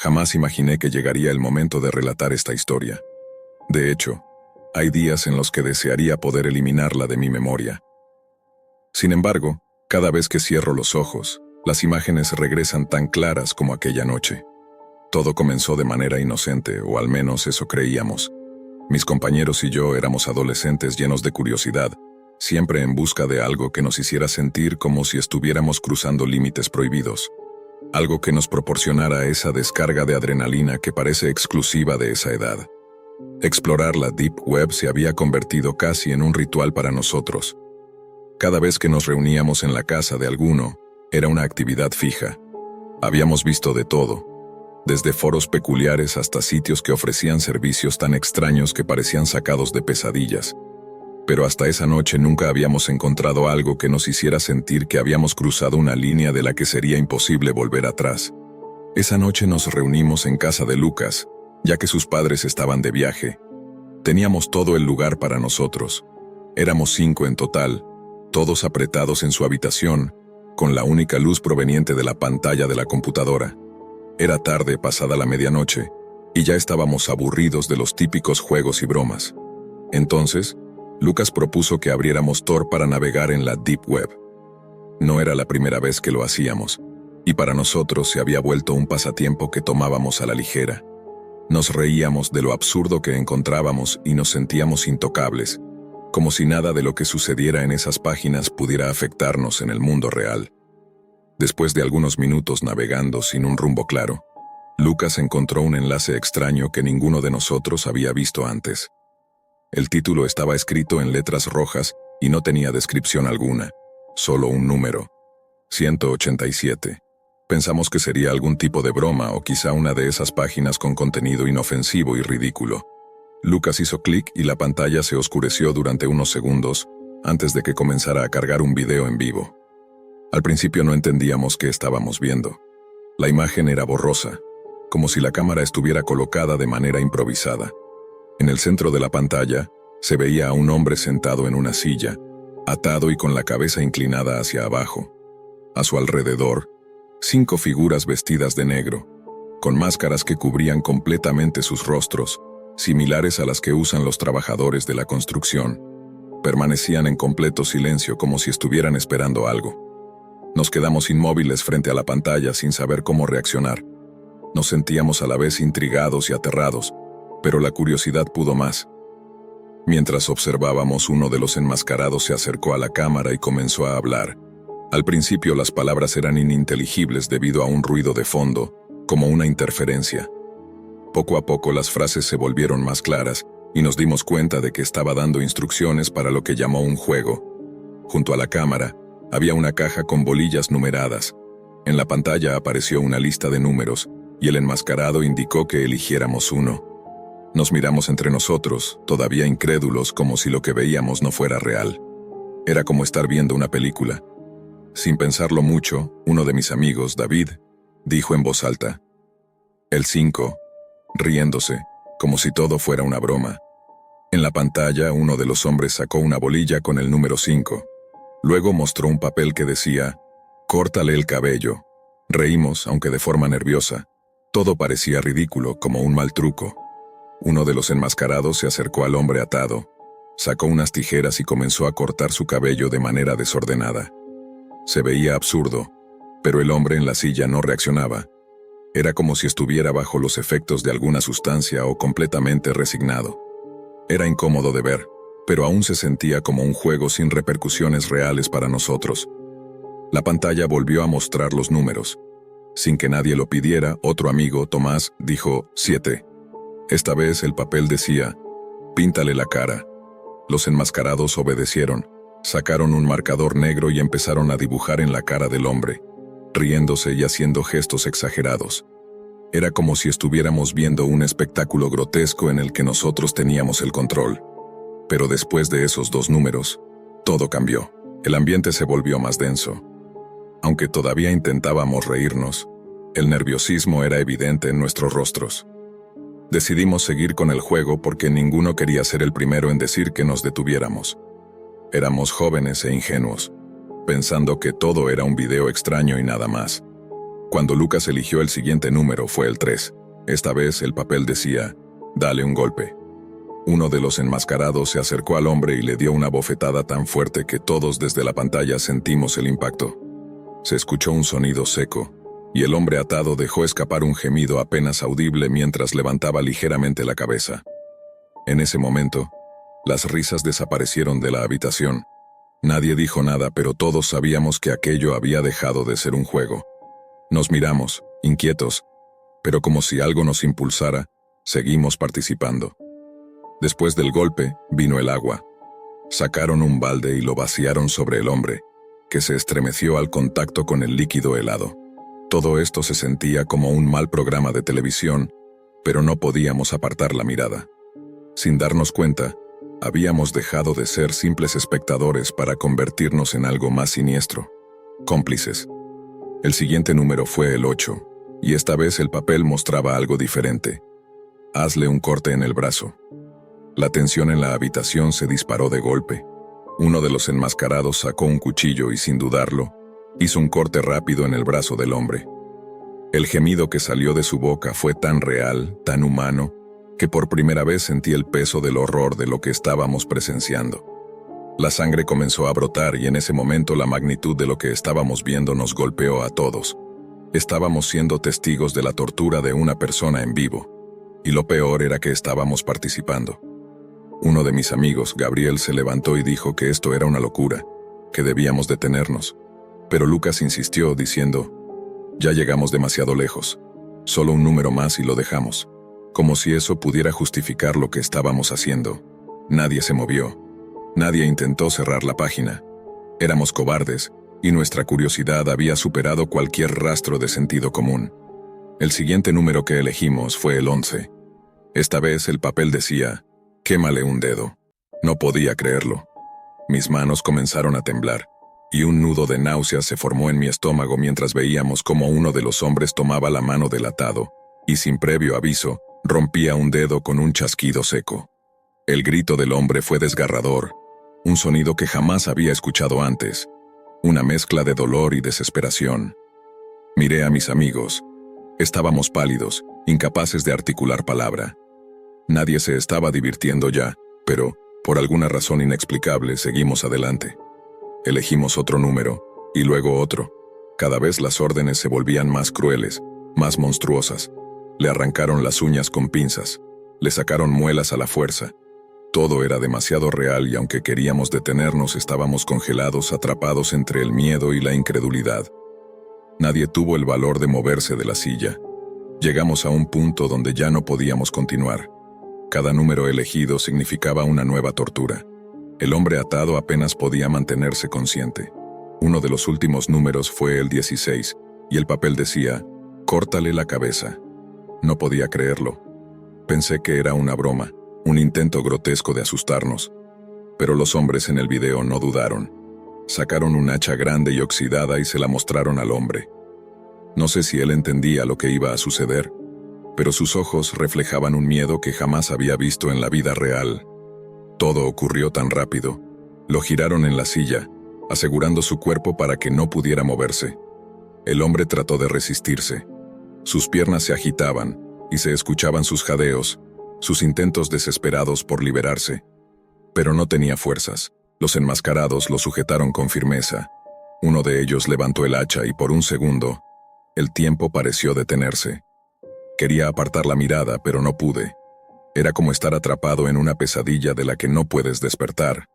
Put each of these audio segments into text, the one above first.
Jamás imaginé que llegaría el momento de relatar esta historia. De hecho, hay días en los que desearía poder eliminarla de mi memoria. Sin embargo, cada vez que cierro los ojos, las imágenes regresan tan claras como aquella noche. Todo comenzó de manera inocente, o al menos eso creíamos. Mis compañeros y yo éramos adolescentes llenos de curiosidad, siempre en busca de algo que nos hiciera sentir como si estuviéramos cruzando límites prohibidos. Algo que nos proporcionara esa descarga de adrenalina que parece exclusiva de esa edad. Explorar la Deep Web se había convertido casi en un ritual para nosotros. Cada vez que nos reuníamos en la casa de alguno, era una actividad fija. Habíamos visto de todo, desde foros peculiares hasta sitios que ofrecían servicios tan extraños que parecían sacados de pesadillas. Pero hasta esa noche nunca habíamos encontrado algo que nos hiciera sentir que habíamos cruzado una línea de la que sería imposible volver atrás. Esa noche nos reunimos en casa de Lucas, ya que sus padres estaban de viaje. Teníamos todo el lugar para nosotros. Éramos 5 en total, todos apretados en su habitación, con la única luz proveniente de la pantalla de la computadora. Era tarde pasada la medianoche, y ya estábamos aburridos de los típicos juegos y bromas. Entonces, Lucas propuso que abriéramos Tor para navegar en la Deep Web. No era la primera vez que lo hacíamos, y para nosotros se había vuelto un pasatiempo que tomábamos a la ligera. Nos reíamos de lo absurdo que encontrábamos y nos sentíamos intocables, como si nada de lo que sucediera en esas páginas pudiera afectarnos en el mundo real. Después de algunos minutos navegando sin un rumbo claro, Lucas encontró un enlace extraño que ninguno de nosotros había visto antes. El título estaba escrito en letras rojas y no tenía descripción alguna, solo un número: 187. Pensamos que sería algún tipo de broma o quizá una de esas páginas con contenido inofensivo y ridículo. Lucas hizo clic y la pantalla se oscureció durante unos segundos antes de que comenzara a cargar un video en vivo. Al principio no entendíamos qué estábamos viendo. La imagen era borrosa, como si la cámara estuviera colocada de manera improvisada. En el centro de la pantalla se veía a un hombre sentado en una silla, atado y con la cabeza inclinada hacia abajo. A su alrededor, 5 figuras vestidas de negro, con máscaras que cubrían completamente sus rostros, similares a las que usan los trabajadores de la construcción. Permanecían en completo silencio como si estuvieran esperando algo. Nos quedamos inmóviles frente a la pantalla sin saber cómo reaccionar. Nos sentíamos a la vez intrigados y aterrados, pero la curiosidad pudo más. Mientras observábamos, uno de los enmascarados se acercó a la cámara y comenzó a hablar. Al principio las palabras eran ininteligibles debido a un ruido de fondo, como una interferencia. Poco a poco las frases se volvieron más claras y nos dimos cuenta de que estaba dando instrucciones para lo que llamó un juego. Junto a la cámara había una caja con bolillas numeradas. En la pantalla apareció una lista de números y el enmascarado indicó que eligiéramos uno. Nos miramos entre nosotros, todavía incrédulos, como si lo que veíamos no fuera real. Era como estar viendo una película. Sin pensarlo mucho, uno de mis amigos, David, dijo en voz alta: "El 5", riéndose, como si todo fuera una broma. En la pantalla, uno de los hombres sacó una bolilla con el número 5. Luego mostró un papel que decía: "Córtale el cabello". Reímos, aunque de forma nerviosa. Todo parecía ridículo, como un mal truco. Uno de los enmascarados se acercó al hombre atado, sacó unas tijeras y comenzó a cortar su cabello de manera desordenada. Se veía absurdo, pero el hombre en la silla no reaccionaba. Era como si estuviera bajo los efectos de alguna sustancia o completamente resignado. Era incómodo de ver, pero aún se sentía como un juego sin repercusiones reales para nosotros. La pantalla volvió a mostrar los números. Sin que nadie lo pidiera, otro amigo, Tomás, dijo 7. Esta vez el papel decía: "Píntale la cara". Los enmascarados obedecieron, sacaron un marcador negro y empezaron a dibujar en la cara del hombre, riéndose y haciendo gestos exagerados. Era como si estuviéramos viendo un espectáculo grotesco en el que nosotros teníamos el control. Pero después de esos 2 números, todo cambió. El ambiente se volvió más denso. Aunque todavía intentábamos reírnos, el nerviosismo era evidente en nuestros rostros. Decidimos seguir con el juego porque ninguno quería ser el primero en decir que nos detuviéramos. Éramos jóvenes e ingenuos, pensando que todo era un video extraño y nada más. Cuando Lucas eligió el siguiente número fue el 3. Esta vez el papel decía, dale un golpe. Uno de los enmascarados se acercó al hombre y le dio una bofetada tan fuerte que todos desde la pantalla sentimos el impacto. Se escuchó un sonido seco, y el hombre atado dejó escapar un gemido apenas audible mientras levantaba ligeramente la cabeza. En ese momento, las risas desaparecieron de la habitación. Nadie dijo nada, pero todos sabíamos que aquello había dejado de ser un juego. Nos miramos, inquietos, pero como si algo nos impulsara, seguimos participando. Después del golpe, vino el agua. Sacaron un balde y lo vaciaron sobre el hombre, que se estremeció al contacto con el líquido helado. Todo esto se sentía como un mal programa de televisión, pero no podíamos apartar la mirada. Sin darnos cuenta, habíamos dejado de ser simples espectadores para convertirnos en algo más siniestro, cómplices. El siguiente número fue el 8, y esta vez el papel mostraba algo diferente. Hazle un corte en el brazo. La tensión en la habitación se disparó de golpe. Uno de los enmascarados sacó un cuchillo y, sin dudarlo, hizo un corte rápido en el brazo del hombre. El gemido que salió de su boca fue tan real, tan humano, que por primera vez sentí el peso del horror de lo que estábamos presenciando. La sangre comenzó a brotar y en ese momento la magnitud de lo que estábamos viendo nos golpeó a todos. Estábamos siendo testigos de la tortura de una persona en vivo, y lo peor era que estábamos participando. Uno de mis amigos, Gabriel, se levantó y dijo que esto era una locura, que debíamos detenernos. Pero Lucas insistió diciendo, ya llegamos demasiado lejos, solo un número más y lo dejamos. Como si eso pudiera justificar lo que estábamos haciendo. Nadie se movió. Nadie intentó cerrar la página. Éramos cobardes, y nuestra curiosidad había superado cualquier rastro de sentido común. El siguiente número que elegimos fue el 11. Esta vez el papel decía, quémale un dedo. No podía creerlo. Mis manos comenzaron a temblar, y un nudo de náuseas se formó en mi estómago mientras veíamos cómo uno de los hombres tomaba la mano del atado, y sin previo aviso, rompía un dedo con un chasquido seco. El grito del hombre fue desgarrador, un sonido que jamás había escuchado antes, una mezcla de dolor y desesperación. Miré a mis amigos. Estábamos pálidos, incapaces de articular palabra. Nadie se estaba divirtiendo ya, pero, por alguna razón inexplicable, seguimos adelante. Elegimos otro número, y luego otro. Cada vez las órdenes se volvían más crueles, más monstruosas. Le arrancaron las uñas con pinzas, le sacaron muelas a la fuerza. Todo era demasiado real y aunque queríamos detenernos estábamos congelados, atrapados entre el miedo y la incredulidad. Nadie tuvo el valor de moverse de la silla. Llegamos a un punto donde ya no podíamos continuar. Cada número elegido significaba una nueva tortura. El hombre atado apenas podía mantenerse consciente. Uno de los últimos números fue el 16, y el papel decía, córtale la cabeza. No podía creerlo. Pensé que era una broma, un intento grotesco de asustarnos. Pero los hombres en el video no dudaron. Sacaron un hacha grande y oxidada y se la mostraron al hombre. No sé si él entendía lo que iba a suceder, pero sus ojos reflejaban un miedo que jamás había visto en la vida real. Todo ocurrió tan rápido. Lo giraron en la silla, asegurando su cuerpo para que no pudiera moverse. El hombre trató de resistirse. Sus piernas se agitaban y se escuchaban sus jadeos, sus intentos desesperados por liberarse. Pero no tenía fuerzas. Los enmascarados lo sujetaron con firmeza. Uno de ellos levantó el hacha y por un segundo, el tiempo pareció detenerse. Quería apartar la mirada, pero no pude. Era como estar atrapado en una pesadilla de la que no puedes despertar.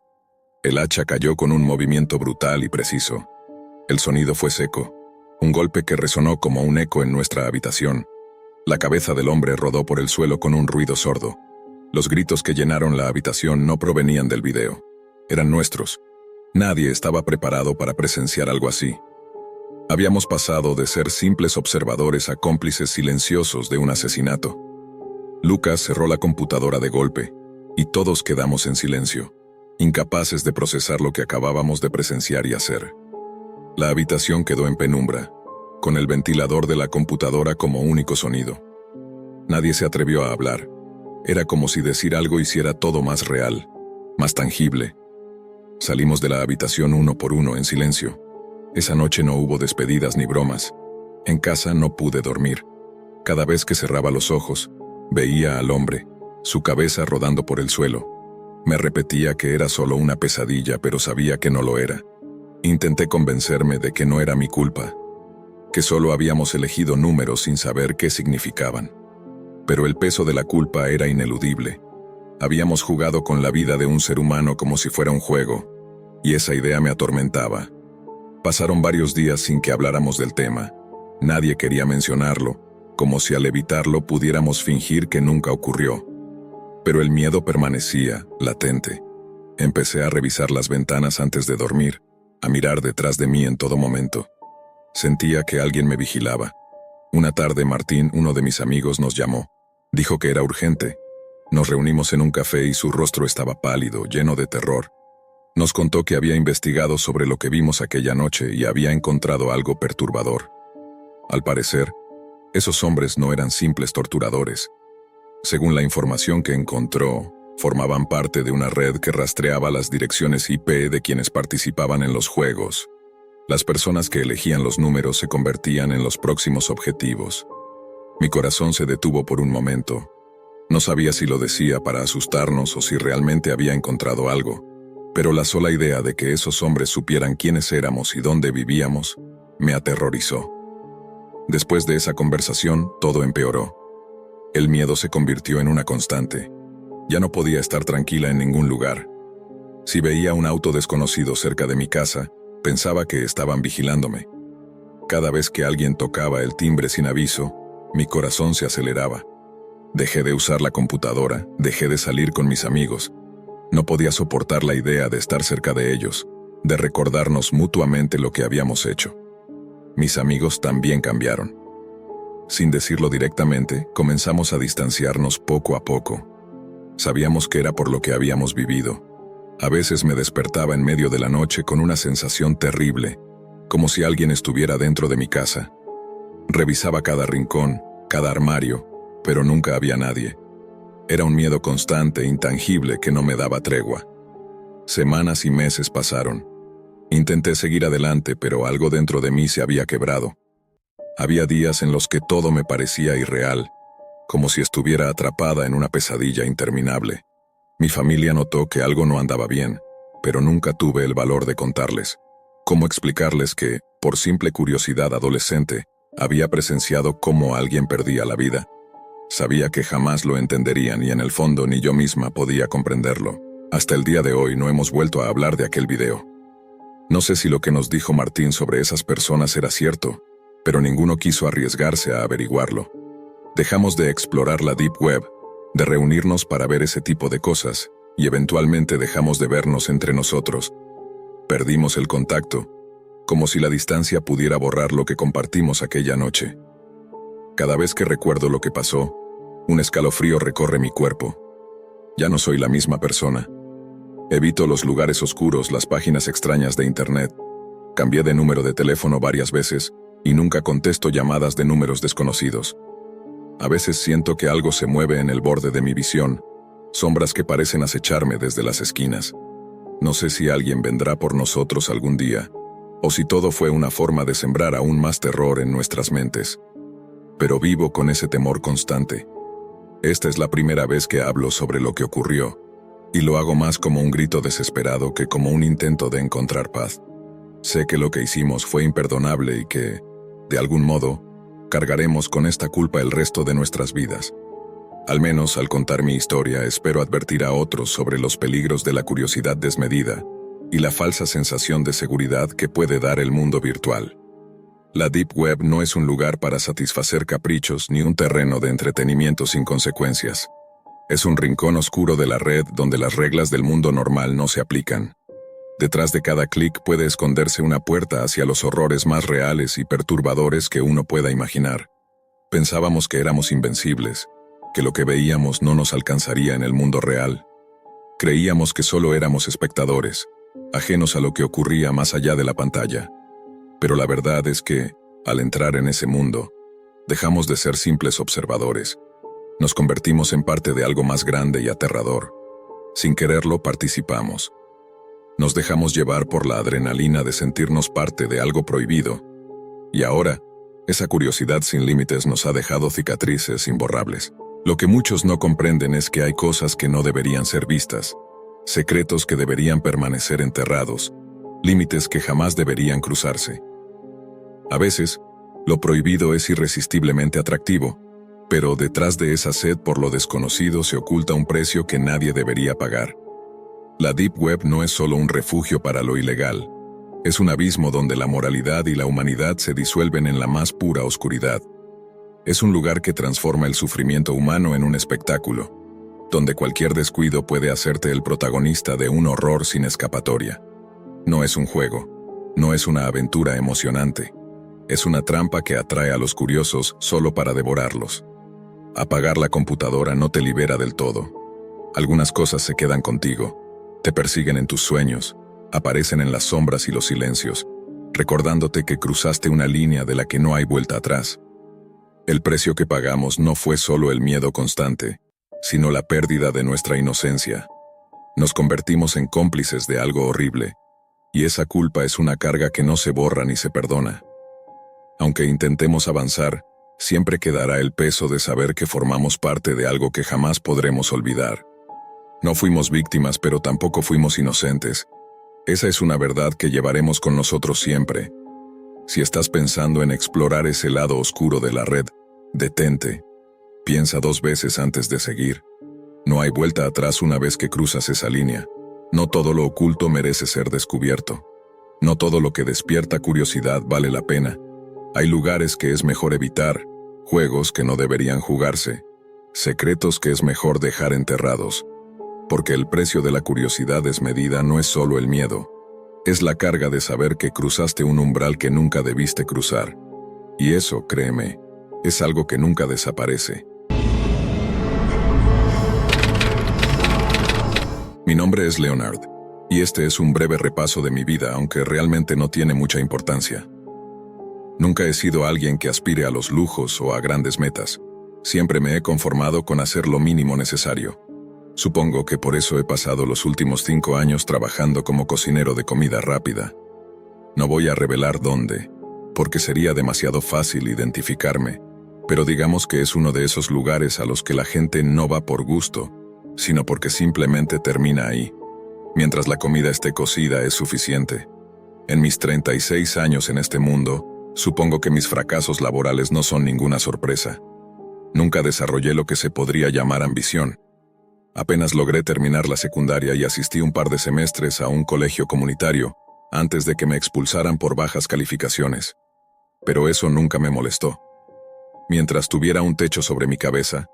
El hacha cayó con un movimiento brutal y preciso. El sonido fue seco, un golpe que resonó como un eco en nuestra habitación. La cabeza del hombre rodó por el suelo con un ruido sordo. Los gritos que llenaron la habitación no provenían del video. Eran nuestros. Nadie estaba preparado para presenciar algo así. Habíamos pasado de ser simples observadores a cómplices silenciosos de un asesinato. Lucas cerró la computadora de golpe, y todos quedamos en silencio, incapaces de procesar lo que acabábamos de presenciar y hacer. La habitación quedó en penumbra, con el ventilador de la computadora como único sonido. Nadie se atrevió a hablar. Era como si decir algo hiciera todo más real, más tangible. Salimos de la habitación uno por uno en silencio. Esa noche no hubo despedidas ni bromas. En casa no pude dormir. Cada vez que cerraba los ojos, veía al hombre, su cabeza rodando por el suelo. Me repetía que era solo una pesadilla, pero sabía que no lo era. Intenté convencerme de que no era mi culpa, que solo habíamos elegido números sin saber qué significaban. Pero el peso de la culpa era ineludible. Habíamos jugado con la vida de un ser humano como si fuera un juego, y esa idea me atormentaba. Pasaron varios días sin que habláramos del tema. Nadie quería mencionarlo, como si al evitarlo pudiéramos fingir que nunca ocurrió. Pero el miedo permanecía, latente. Empecé a revisar las ventanas antes de dormir, a mirar detrás de mí en todo momento. Sentía que alguien me vigilaba. Una tarde Martín, uno de mis amigos, nos llamó. Dijo que era urgente. Nos reunimos en un café y su rostro estaba pálido, lleno de terror. Nos contó que había investigado sobre lo que vimos aquella noche y había encontrado algo perturbador. Al parecer, esos hombres no eran simples torturadores. Según la información que encontró, formaban parte de una red que rastreaba las direcciones IP de quienes participaban en los juegos. Las personas que elegían los números se convertían en los próximos objetivos. Mi corazón se detuvo por un momento. No sabía si lo decía para asustarnos o si realmente había encontrado algo, pero la sola idea de que esos hombres supieran quiénes éramos y dónde vivíamos me aterrorizó. Después de esa conversación, todo empeoró. El miedo se convirtió en una constante. Ya no podía estar tranquila en ningún lugar. Si veía un auto desconocido cerca de mi casa, pensaba que estaban vigilándome. Cada vez que alguien tocaba el timbre sin aviso, mi corazón se aceleraba. Dejé de usar la computadora, dejé de salir con mis amigos. No podía soportar la idea de estar cerca de ellos, de recordarnos mutuamente lo que habíamos hecho. Mis amigos también cambiaron. Sin decirlo directamente, comenzamos a distanciarnos poco a poco. Sabíamos que era por lo que habíamos vivido. A veces me despertaba en medio de la noche con una sensación terrible, como si alguien estuviera dentro de mi casa. Revisaba cada rincón, cada armario, pero nunca había nadie. Era un miedo constante, intangible, que no me daba tregua. Semanas y meses pasaron. Intenté seguir adelante, pero algo dentro de mí se había quebrado. Había días en los que todo me parecía irreal, como si estuviera atrapada en una pesadilla interminable. Mi familia notó que algo no andaba bien, pero nunca tuve el valor de contarles. ¿Cómo explicarles que, por simple curiosidad adolescente, había presenciado cómo alguien perdía la vida? Sabía que jamás lo entenderían y en el fondo ni yo misma podía comprenderlo. Hasta el día de hoy no hemos vuelto a hablar de aquel video. No sé si lo que nos dijo Martín sobre esas personas era cierto, pero ninguno quiso arriesgarse a averiguarlo. Dejamos de explorar la Deep Web, de reunirnos para ver ese tipo de cosas, y eventualmente dejamos de vernos entre nosotros. Perdimos el contacto, como si la distancia pudiera borrar lo que compartimos aquella noche. Cada vez que recuerdo lo que pasó, un escalofrío recorre mi cuerpo. Ya no soy la misma persona. Evito los lugares oscuros, las páginas extrañas de Internet. Cambié de número de teléfono varias veces y nunca contesto llamadas de números desconocidos. A veces siento que algo se mueve en el borde de mi visión, sombras que parecen acecharme desde las esquinas. No sé si alguien vendrá por nosotros algún día, o si todo fue una forma de sembrar aún más terror en nuestras mentes. Pero vivo con ese temor constante. Esta es la primera vez que hablo sobre lo que ocurrió, y lo hago más como un grito desesperado que como un intento de encontrar paz. Sé que lo que hicimos fue imperdonable y que, de algún modo, cargaremos con esta culpa el resto de nuestras vidas. Al menos al contar mi historia espero advertir a otros sobre los peligros de la curiosidad desmedida y la falsa sensación de seguridad que puede dar el mundo virtual. La Deep Web no es un lugar para satisfacer caprichos ni un terreno de entretenimiento sin consecuencias. Es un rincón oscuro de la red donde las reglas del mundo normal no se aplican. Detrás de cada clic puede esconderse una puerta hacia los horrores más reales y perturbadores que uno pueda imaginar. Pensábamos que éramos invencibles, que lo que veíamos no nos alcanzaría en el mundo real. Creíamos que solo éramos espectadores, ajenos a lo que ocurría más allá de la pantalla. Pero la verdad es que, al entrar en ese mundo, dejamos de ser simples observadores. Nos convertimos en parte de algo más grande y aterrador. Sin quererlo, participamos. Nos dejamos llevar por la adrenalina de sentirnos parte de algo prohibido. Y ahora, Esa curiosidad sin límites nos ha dejado cicatrices imborrables. Lo que muchos no comprenden es que hay cosas que no deberían ser vistas, secretos que deberían permanecer enterrados, límites que jamás deberían cruzarse. A veces, lo prohibido es irresistiblemente atractivo, pero detrás de esa sed por lo desconocido se oculta un precio que nadie debería pagar. La Deep Web no es solo un refugio para lo ilegal, es un abismo donde la moralidad y la humanidad se disuelven en la más pura oscuridad. Es un lugar que transforma el sufrimiento humano en un espectáculo, donde cualquier descuido puede hacerte el protagonista de un horror sin escapatoria. No es un juego, no es una aventura emocionante, es una trampa que atrae a los curiosos solo para devorarlos. Apagar la computadora no te libera del todo. Algunas cosas se quedan contigo, te persiguen en tus sueños, aparecen en las sombras y los silencios, recordándote que cruzaste una línea de la que no hay vuelta atrás. El precio que pagamos no fue solo el miedo constante, sino la pérdida de nuestra inocencia. Nos convertimos en cómplices de algo horrible, y esa culpa es una carga que no se borra ni se perdona. Aunque intentemos avanzar, siempre quedará el peso de saber que formamos parte de algo que jamás podremos olvidar. No fuimos víctimas, pero tampoco fuimos inocentes. Esa es una verdad que llevaremos con nosotros siempre. Si estás pensando en explorar ese lado oscuro de la red, detente. Piensa 2 veces antes de seguir. No hay vuelta atrás una vez que cruzas esa línea. No todo lo oculto merece ser descubierto. No todo lo que despierta curiosidad vale la pena. Hay lugares que es mejor evitar, juegos que no deberían jugarse, secretos que es mejor dejar enterrados. Porque el precio de la curiosidad desmedida no es solo el miedo, es la carga de saber que cruzaste un umbral que nunca debiste cruzar. Y eso, créeme, es algo que nunca desaparece. Mi nombre es Leonard, y este es un breve repaso de mi vida, aunque realmente no tiene mucha importancia. Nunca he sido alguien que aspire a los lujos o a grandes metas. Siempre me he conformado con hacer lo mínimo necesario. Supongo que por eso he pasado los últimos 5 años trabajando como cocinero de comida rápida. No voy a revelar dónde, porque sería demasiado fácil identificarme, pero digamos que es uno de esos lugares a los que la gente no va por gusto, sino porque simplemente termina ahí. Mientras la comida esté cocida es suficiente. En mis 36 años en este mundo, supongo que mis fracasos laborales no son ninguna sorpresa. Nunca desarrollé lo que se podría llamar ambición. Apenas logré terminar la secundaria y asistí un par de semestres a un colegio comunitario, antes de que me expulsaran por bajas calificaciones. Pero eso nunca me molestó. Mientras tuviera un techo sobre mi cabeza,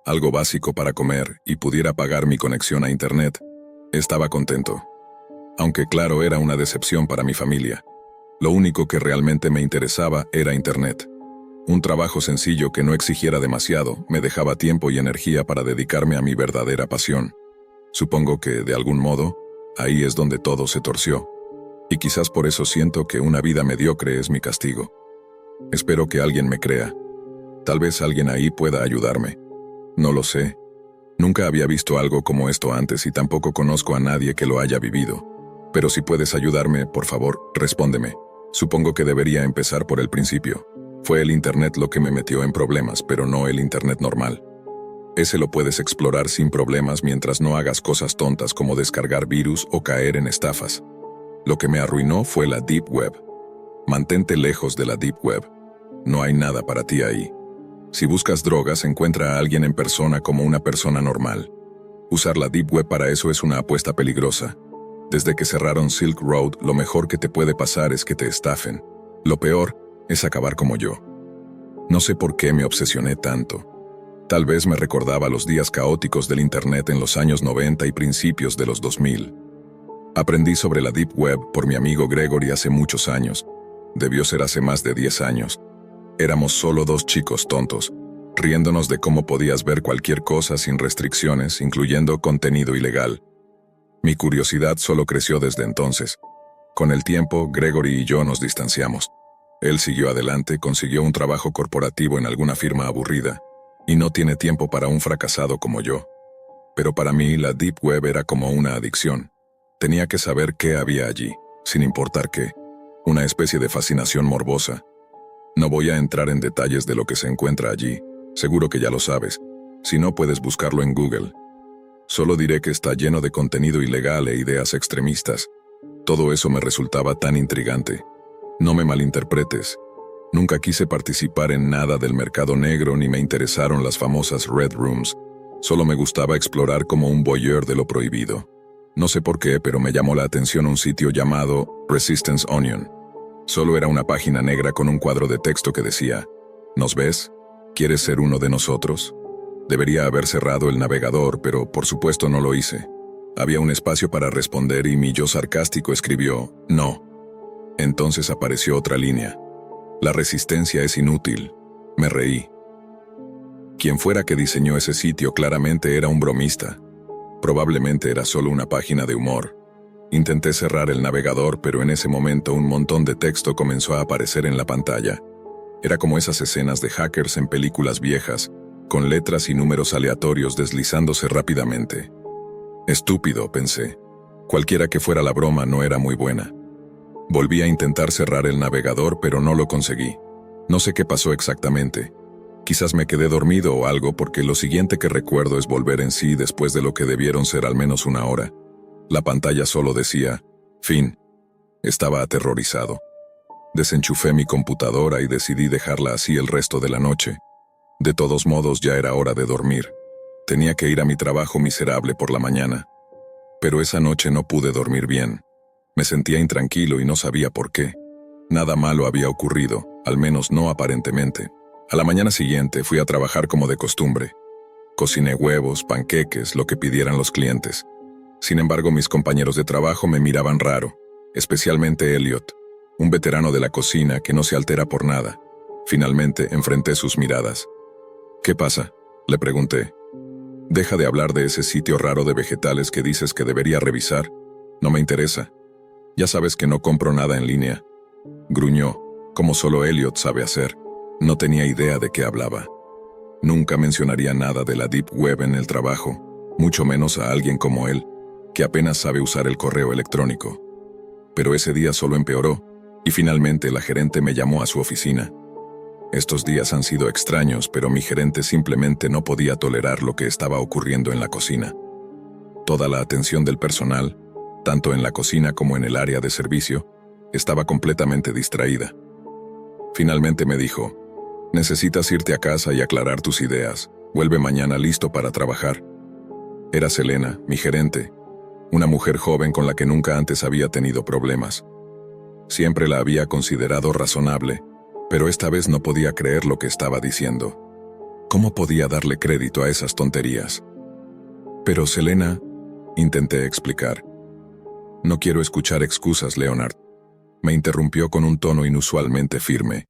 algo básico para comer y pudiera pagar mi conexión a internet, estaba contento. Aunque claro, era una decepción para mi familia. Lo único que realmente me interesaba era internet. Un trabajo sencillo que no exigiera demasiado me dejaba tiempo y energía para dedicarme a mi verdadera pasión. Supongo que, de algún modo, ahí es donde todo se torció. Y quizás por eso siento que una vida mediocre es mi castigo. Espero que alguien me crea. Tal vez alguien ahí pueda ayudarme. No lo sé. Nunca había visto algo como esto antes y tampoco conozco a nadie que lo haya vivido. Pero si puedes ayudarme, por favor, respóndeme. Supongo que debería empezar por el principio. Fue el internet lo que me metió en problemas, pero no el internet normal. Ese lo puedes explorar sin problemas mientras no hagas cosas tontas como descargar virus o caer en estafas. Lo que me arruinó fue la Deep Web. Mantente lejos de la Deep Web. No hay nada para ti ahí. Si buscas drogas, encuentra a alguien en persona como una persona normal. Usar la Deep Web para eso es una apuesta peligrosa. Desde que cerraron Silk Road, lo mejor que te puede pasar es que te estafen. Lo peor es acabar como yo. No sé por qué me obsesioné tanto. Tal vez me recordaba los días caóticos del internet en los años 90 y principios de los 2000. Aprendí sobre la Deep Web por mi amigo Gregory hace muchos años. Debió ser hace más de 10 años. Éramos solo 2 chicos tontos, riéndonos de cómo podías ver cualquier cosa sin restricciones, incluyendo contenido ilegal. Mi curiosidad solo creció desde entonces. Con el tiempo, Gregory y yo nos distanciamos. Él siguió adelante, consiguió un trabajo corporativo en alguna firma aburrida, y no tiene tiempo para un fracasado como yo. Pero para mí, la Deep Web era como una adicción. Tenía que saber qué había allí, sin importar qué. Una especie de fascinación morbosa. No voy a entrar en detalles de lo que se encuentra allí, seguro que ya lo sabes. Si no, puedes buscarlo en Google. Solo diré que está lleno de contenido ilegal e ideas extremistas. Todo eso me resultaba tan intrigante. No me malinterpretes. Nunca quise participar en nada del mercado negro ni me interesaron las famosas Red Rooms. Solo me gustaba explorar como un voyeur de lo prohibido. No sé por qué, pero me llamó la atención un sitio llamado Resistance Onion. Solo era una página negra con un cuadro de texto que decía: ¿Nos ves? ¿Quieres ser uno de nosotros? Debería haber cerrado el navegador, pero por supuesto no lo hice. Había un espacio para responder y mi yo sarcástico escribió: no. Entonces apareció otra línea: la resistencia es inútil. Me reí. Quien fuera que diseñó ese sitio claramente era un bromista. Probablemente era solo una página de humor. Intenté cerrar el navegador, pero en ese momento un montón de texto comenzó a aparecer en la pantalla. Era como esas escenas de hackers en películas viejas, con letras y números aleatorios deslizándose rápidamente. Estúpido, pensé. Cualquiera que fuera la broma no era muy buena. Volví a intentar cerrar el navegador, pero no lo conseguí. No sé qué pasó exactamente. Quizás me quedé dormido o algo, porque lo siguiente que recuerdo es volver en sí después de lo que debieron ser al menos una hora. La pantalla solo decía: fin. Estaba aterrorizado. Desenchufé mi computadora y decidí dejarla así el resto de la noche. De todos modos, ya era hora de dormir. Tenía que ir a mi trabajo miserable por la mañana. Pero esa noche no pude dormir bien. Me sentía intranquilo y no sabía por qué. Nada malo había ocurrido, al menos no aparentemente. A la mañana siguiente fui a trabajar como de costumbre. Cociné huevos, panqueques, lo que pidieran los clientes. Sin embargo, mis compañeros de trabajo me miraban raro, especialmente Elliot, un veterano de la cocina que no se altera por nada. Finalmente enfrenté sus miradas. ¿Qué pasa?, le pregunté. Deja de hablar de ese sitio raro de vegetales que dices que debería revisar. No me interesa. Ya sabes que no compro nada en línea. Gruñó, como solo Elliot sabe hacer. No tenía idea de qué hablaba. Nunca mencionaría nada de la Deep Web en el trabajo, mucho menos a alguien como él, que apenas sabe usar el correo electrónico. Pero ese día solo empeoró, y finalmente la gerente me llamó a su oficina. Estos días han sido extraños, pero mi gerente simplemente no podía tolerar lo que estaba ocurriendo en la cocina. Toda la atención del personal, tanto en la cocina como en el área de servicio, estaba completamente distraída. Finalmente me dijo: necesitas irte a casa y aclarar tus ideas. Vuelve mañana listo para trabajar. Era Selena, mi gerente, una mujer joven con la que nunca antes había tenido problemas. Siempre la había considerado razonable, pero esta vez no podía creer lo que estaba diciendo. ¿Cómo podía darle crédito a esas tonterías? Pero Selena, intenté explicar. No quiero escuchar excusas, Leonard. Me interrumpió con un tono inusualmente firme.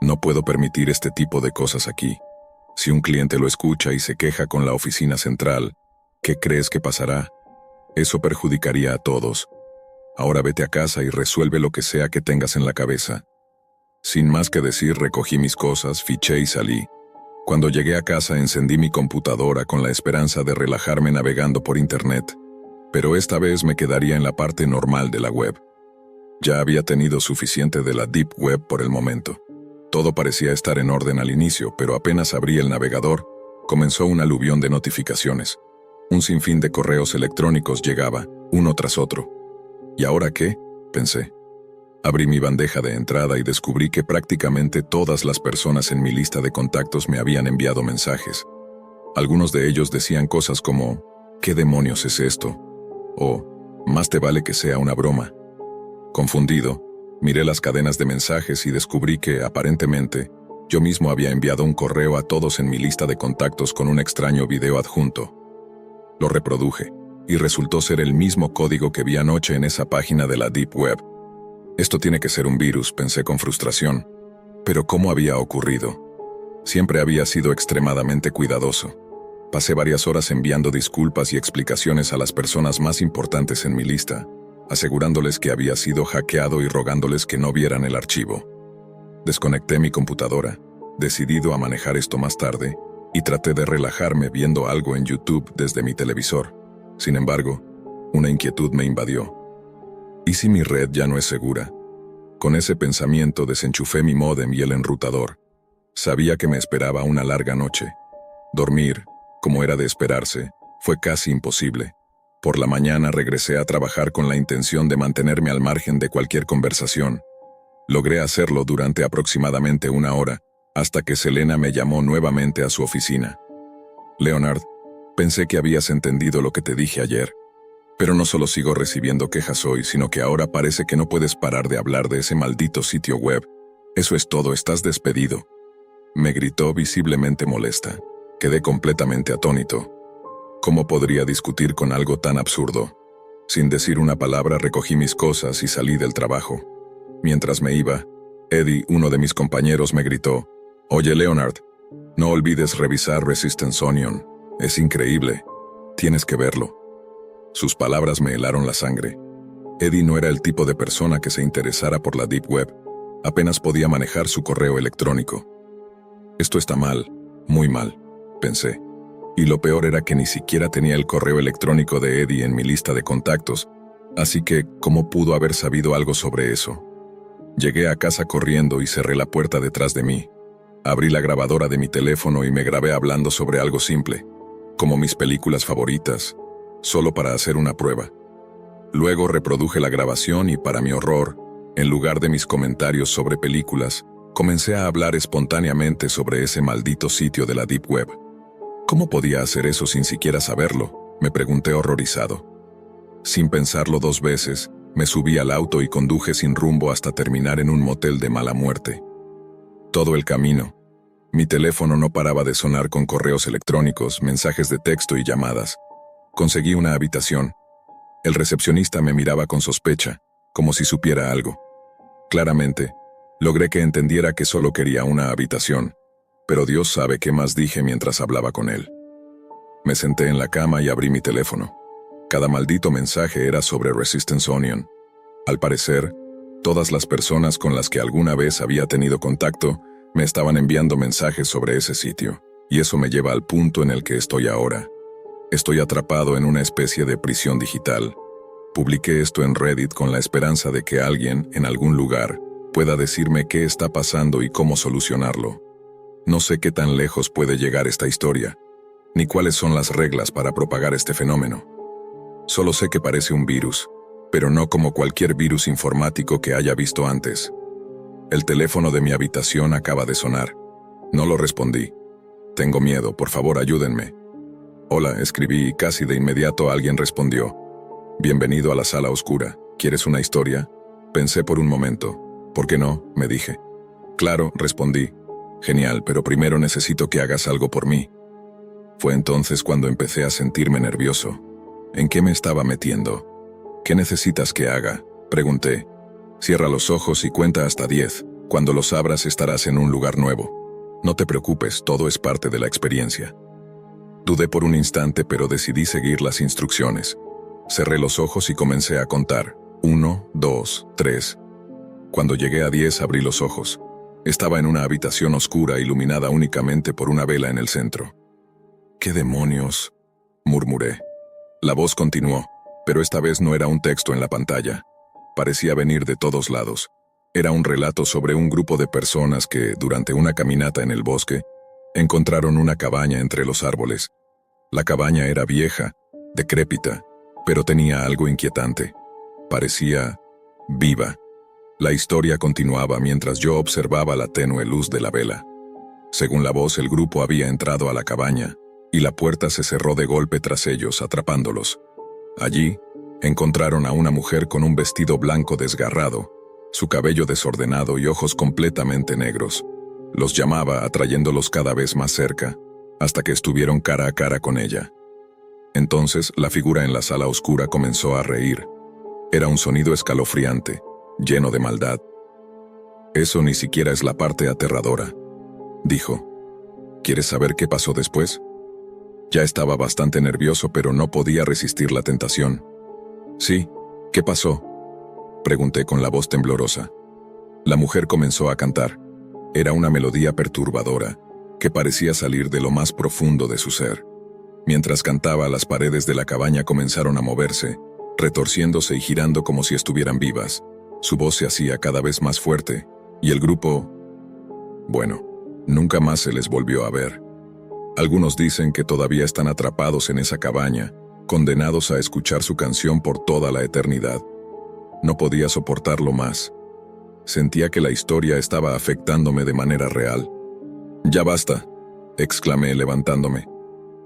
No puedo permitir este tipo de cosas aquí. Si un cliente lo escucha y se queja con la oficina central, ¿qué crees que pasará? Eso perjudicaría a todos. Ahora vete a casa y resuelve lo que sea que tengas en la cabeza. Sin más que decir, recogí mis cosas, fiché y salí. Cuando llegué a casa encendí mi computadora con la esperanza de relajarme navegando por internet. Pero esta vez me quedaría en la parte normal de la web. Ya había tenido suficiente de la Deep Web por el momento. Todo parecía estar en orden al inicio, pero apenas abrí el navegador, comenzó un aluvión de notificaciones. Un sinfín de correos electrónicos llegaba, uno tras otro. ¿Y ahora qué?, pensé. Abrí mi bandeja de entrada y descubrí que prácticamente todas las personas en mi lista de contactos me habían enviado mensajes. Algunos de ellos decían cosas como: ¿qué demonios es esto?, o más te vale que sea una broma. Confundido, miré las cadenas de mensajes y descubrí que, aparentemente, yo mismo había enviado un correo a todos en mi lista de contactos con un extraño video adjunto. Lo reproduje, y resultó ser el mismo código que vi anoche en esa página de la Deep Web. Esto tiene que ser un virus, pensé con frustración. Pero ¿cómo había ocurrido? Siempre había sido extremadamente cuidadoso. Pasé varias horas enviando disculpas y explicaciones a las personas más importantes en mi lista, asegurándoles que había sido hackeado y rogándoles que no vieran el archivo. Desconecté mi computadora, decidido a manejar esto más tarde, y traté de relajarme viendo algo en YouTube desde mi televisor. Sin embargo, una inquietud me invadió. ¿Y si mi red ya no es segura? Con ese pensamiento desenchufé mi módem y el enrutador. Sabía que me esperaba una larga noche. Dormir, como era de esperarse, fue casi imposible. Por la mañana regresé a trabajar con la intención de mantenerme al margen de cualquier conversación. Logré hacerlo durante aproximadamente una hora, hasta que Selena me llamó nuevamente a su oficina. Leonard, pensé que habías entendido lo que te dije ayer. Pero no solo sigo recibiendo quejas hoy, sino que ahora parece que no puedes parar de hablar de ese maldito sitio web. Eso es todo, estás despedido. Me gritó visiblemente molesta. Quedé completamente atónito. ¿Cómo podría discutir con algo tan absurdo? Sin decir una palabra recogí mis cosas y salí del trabajo. Mientras me iba, Eddie, uno de mis compañeros, me gritó: «Oye, Leonard, no olvides revisar Resistance Onion. Es increíble. Tienes que verlo». Sus palabras me helaron la sangre. Eddie no era el tipo de persona que se interesara por la Deep Web. Apenas podía manejar su correo electrónico. Esto está mal, muy mal, pensé. Y lo peor era que ni siquiera tenía el correo electrónico de Eddie en mi lista de contactos, así que, ¿cómo pudo haber sabido algo sobre eso? Llegué a casa corriendo y cerré la puerta detrás de mí. Abrí la grabadora de mi teléfono y me grabé hablando sobre algo simple, como mis películas favoritas, solo para hacer una prueba. Luego reproduje la grabación y, para mi horror, en lugar de mis comentarios sobre películas, comencé a hablar espontáneamente sobre ese maldito sitio de la Deep Web. ¿Cómo podía hacer eso sin siquiera saberlo?, me pregunté horrorizado. Sin pensarlo dos veces, me subí al auto y conduje sin rumbo hasta terminar en un motel de mala muerte. Todo el camino, mi teléfono no paraba de sonar con correos electrónicos, mensajes de texto y llamadas. Conseguí una habitación. El recepcionista me miraba con sospecha, como si supiera algo. Claramente, logré que entendiera que solo quería una habitación, pero Dios sabe qué más dije mientras hablaba con él. Me senté en la cama y abrí mi teléfono. Cada maldito mensaje era sobre Resistance Onion. Al parecer, todas las personas con las que alguna vez había tenido contacto me estaban enviando mensajes sobre ese sitio, y eso me lleva al punto en el que estoy ahora. Estoy atrapado en una especie de prisión digital. Publiqué esto en Reddit con la esperanza de que alguien, en algún lugar, pueda decirme qué está pasando y cómo solucionarlo. No sé qué tan lejos puede llegar esta historia, ni cuáles son las reglas para propagar este fenómeno. Solo sé que parece un virus, pero no como cualquier virus informático que haya visto antes. El teléfono de mi habitación acaba de sonar. No lo respondí. Tengo miedo, por favor ayúdenme. Hola, escribí y casi de inmediato alguien respondió. Bienvenido a la sala oscura. ¿Quieres una historia? Pensé por un momento. ¿Por qué no?, me dije. Claro, respondí. Genial, pero primero necesito que hagas algo por mí. Fue entonces cuando empecé a sentirme nervioso. ¿En qué me estaba metiendo? ¿Qué necesitas que haga?, pregunté. Cierra los ojos y cuenta hasta 10. Cuando los abras estarás en un lugar nuevo. No te preocupes, todo es parte de la experiencia. Dudé por un instante, pero decidí seguir las instrucciones. Cerré los ojos y comencé a contar. 1, 2, 3. Cuando llegué a 10 abrí los ojos. Estaba en una habitación oscura iluminada únicamente por una vela en el centro. «¿Qué demonios?», murmuré. La voz continuó, pero esta vez no era un texto en la pantalla. Parecía venir de todos lados. Era un relato sobre un grupo de personas que, durante una caminata en el bosque, encontraron una cabaña entre los árboles. La cabaña era vieja, decrépita, pero tenía algo inquietante. Parecía viva. La historia continuaba mientras yo observaba la tenue luz de la vela. Según la voz, el grupo había entrado a la cabaña, y la puerta se cerró de golpe tras ellos, atrapándolos. Allí, encontraron a una mujer con un vestido blanco desgarrado, su cabello desordenado y ojos completamente negros. Los llamaba, atrayéndolos cada vez más cerca, hasta que estuvieron cara a cara con ella. Entonces, la figura en la sala oscura comenzó a reír. Era un sonido escalofriante, lleno de maldad. «Eso ni siquiera es la parte aterradora», dijo. «¿Quieres saber qué pasó después?» Ya estaba bastante nervioso, pero no podía resistir la tentación. «Sí, ¿qué pasó?», pregunté con la voz temblorosa. La mujer comenzó a cantar. Era una melodía perturbadora, que parecía salir de lo más profundo de su ser. Mientras cantaba, las paredes de la cabaña comenzaron a moverse, retorciéndose y girando como si estuvieran vivas. Su voz se hacía cada vez más fuerte, y el grupo... Bueno, nunca más se les volvió a ver. Algunos dicen que todavía están atrapados en esa cabaña, condenados a escuchar su canción por toda la eternidad. No podía soportarlo más. Sentía que la historia estaba afectándome de manera real. «Ya basta», exclamé levantándome.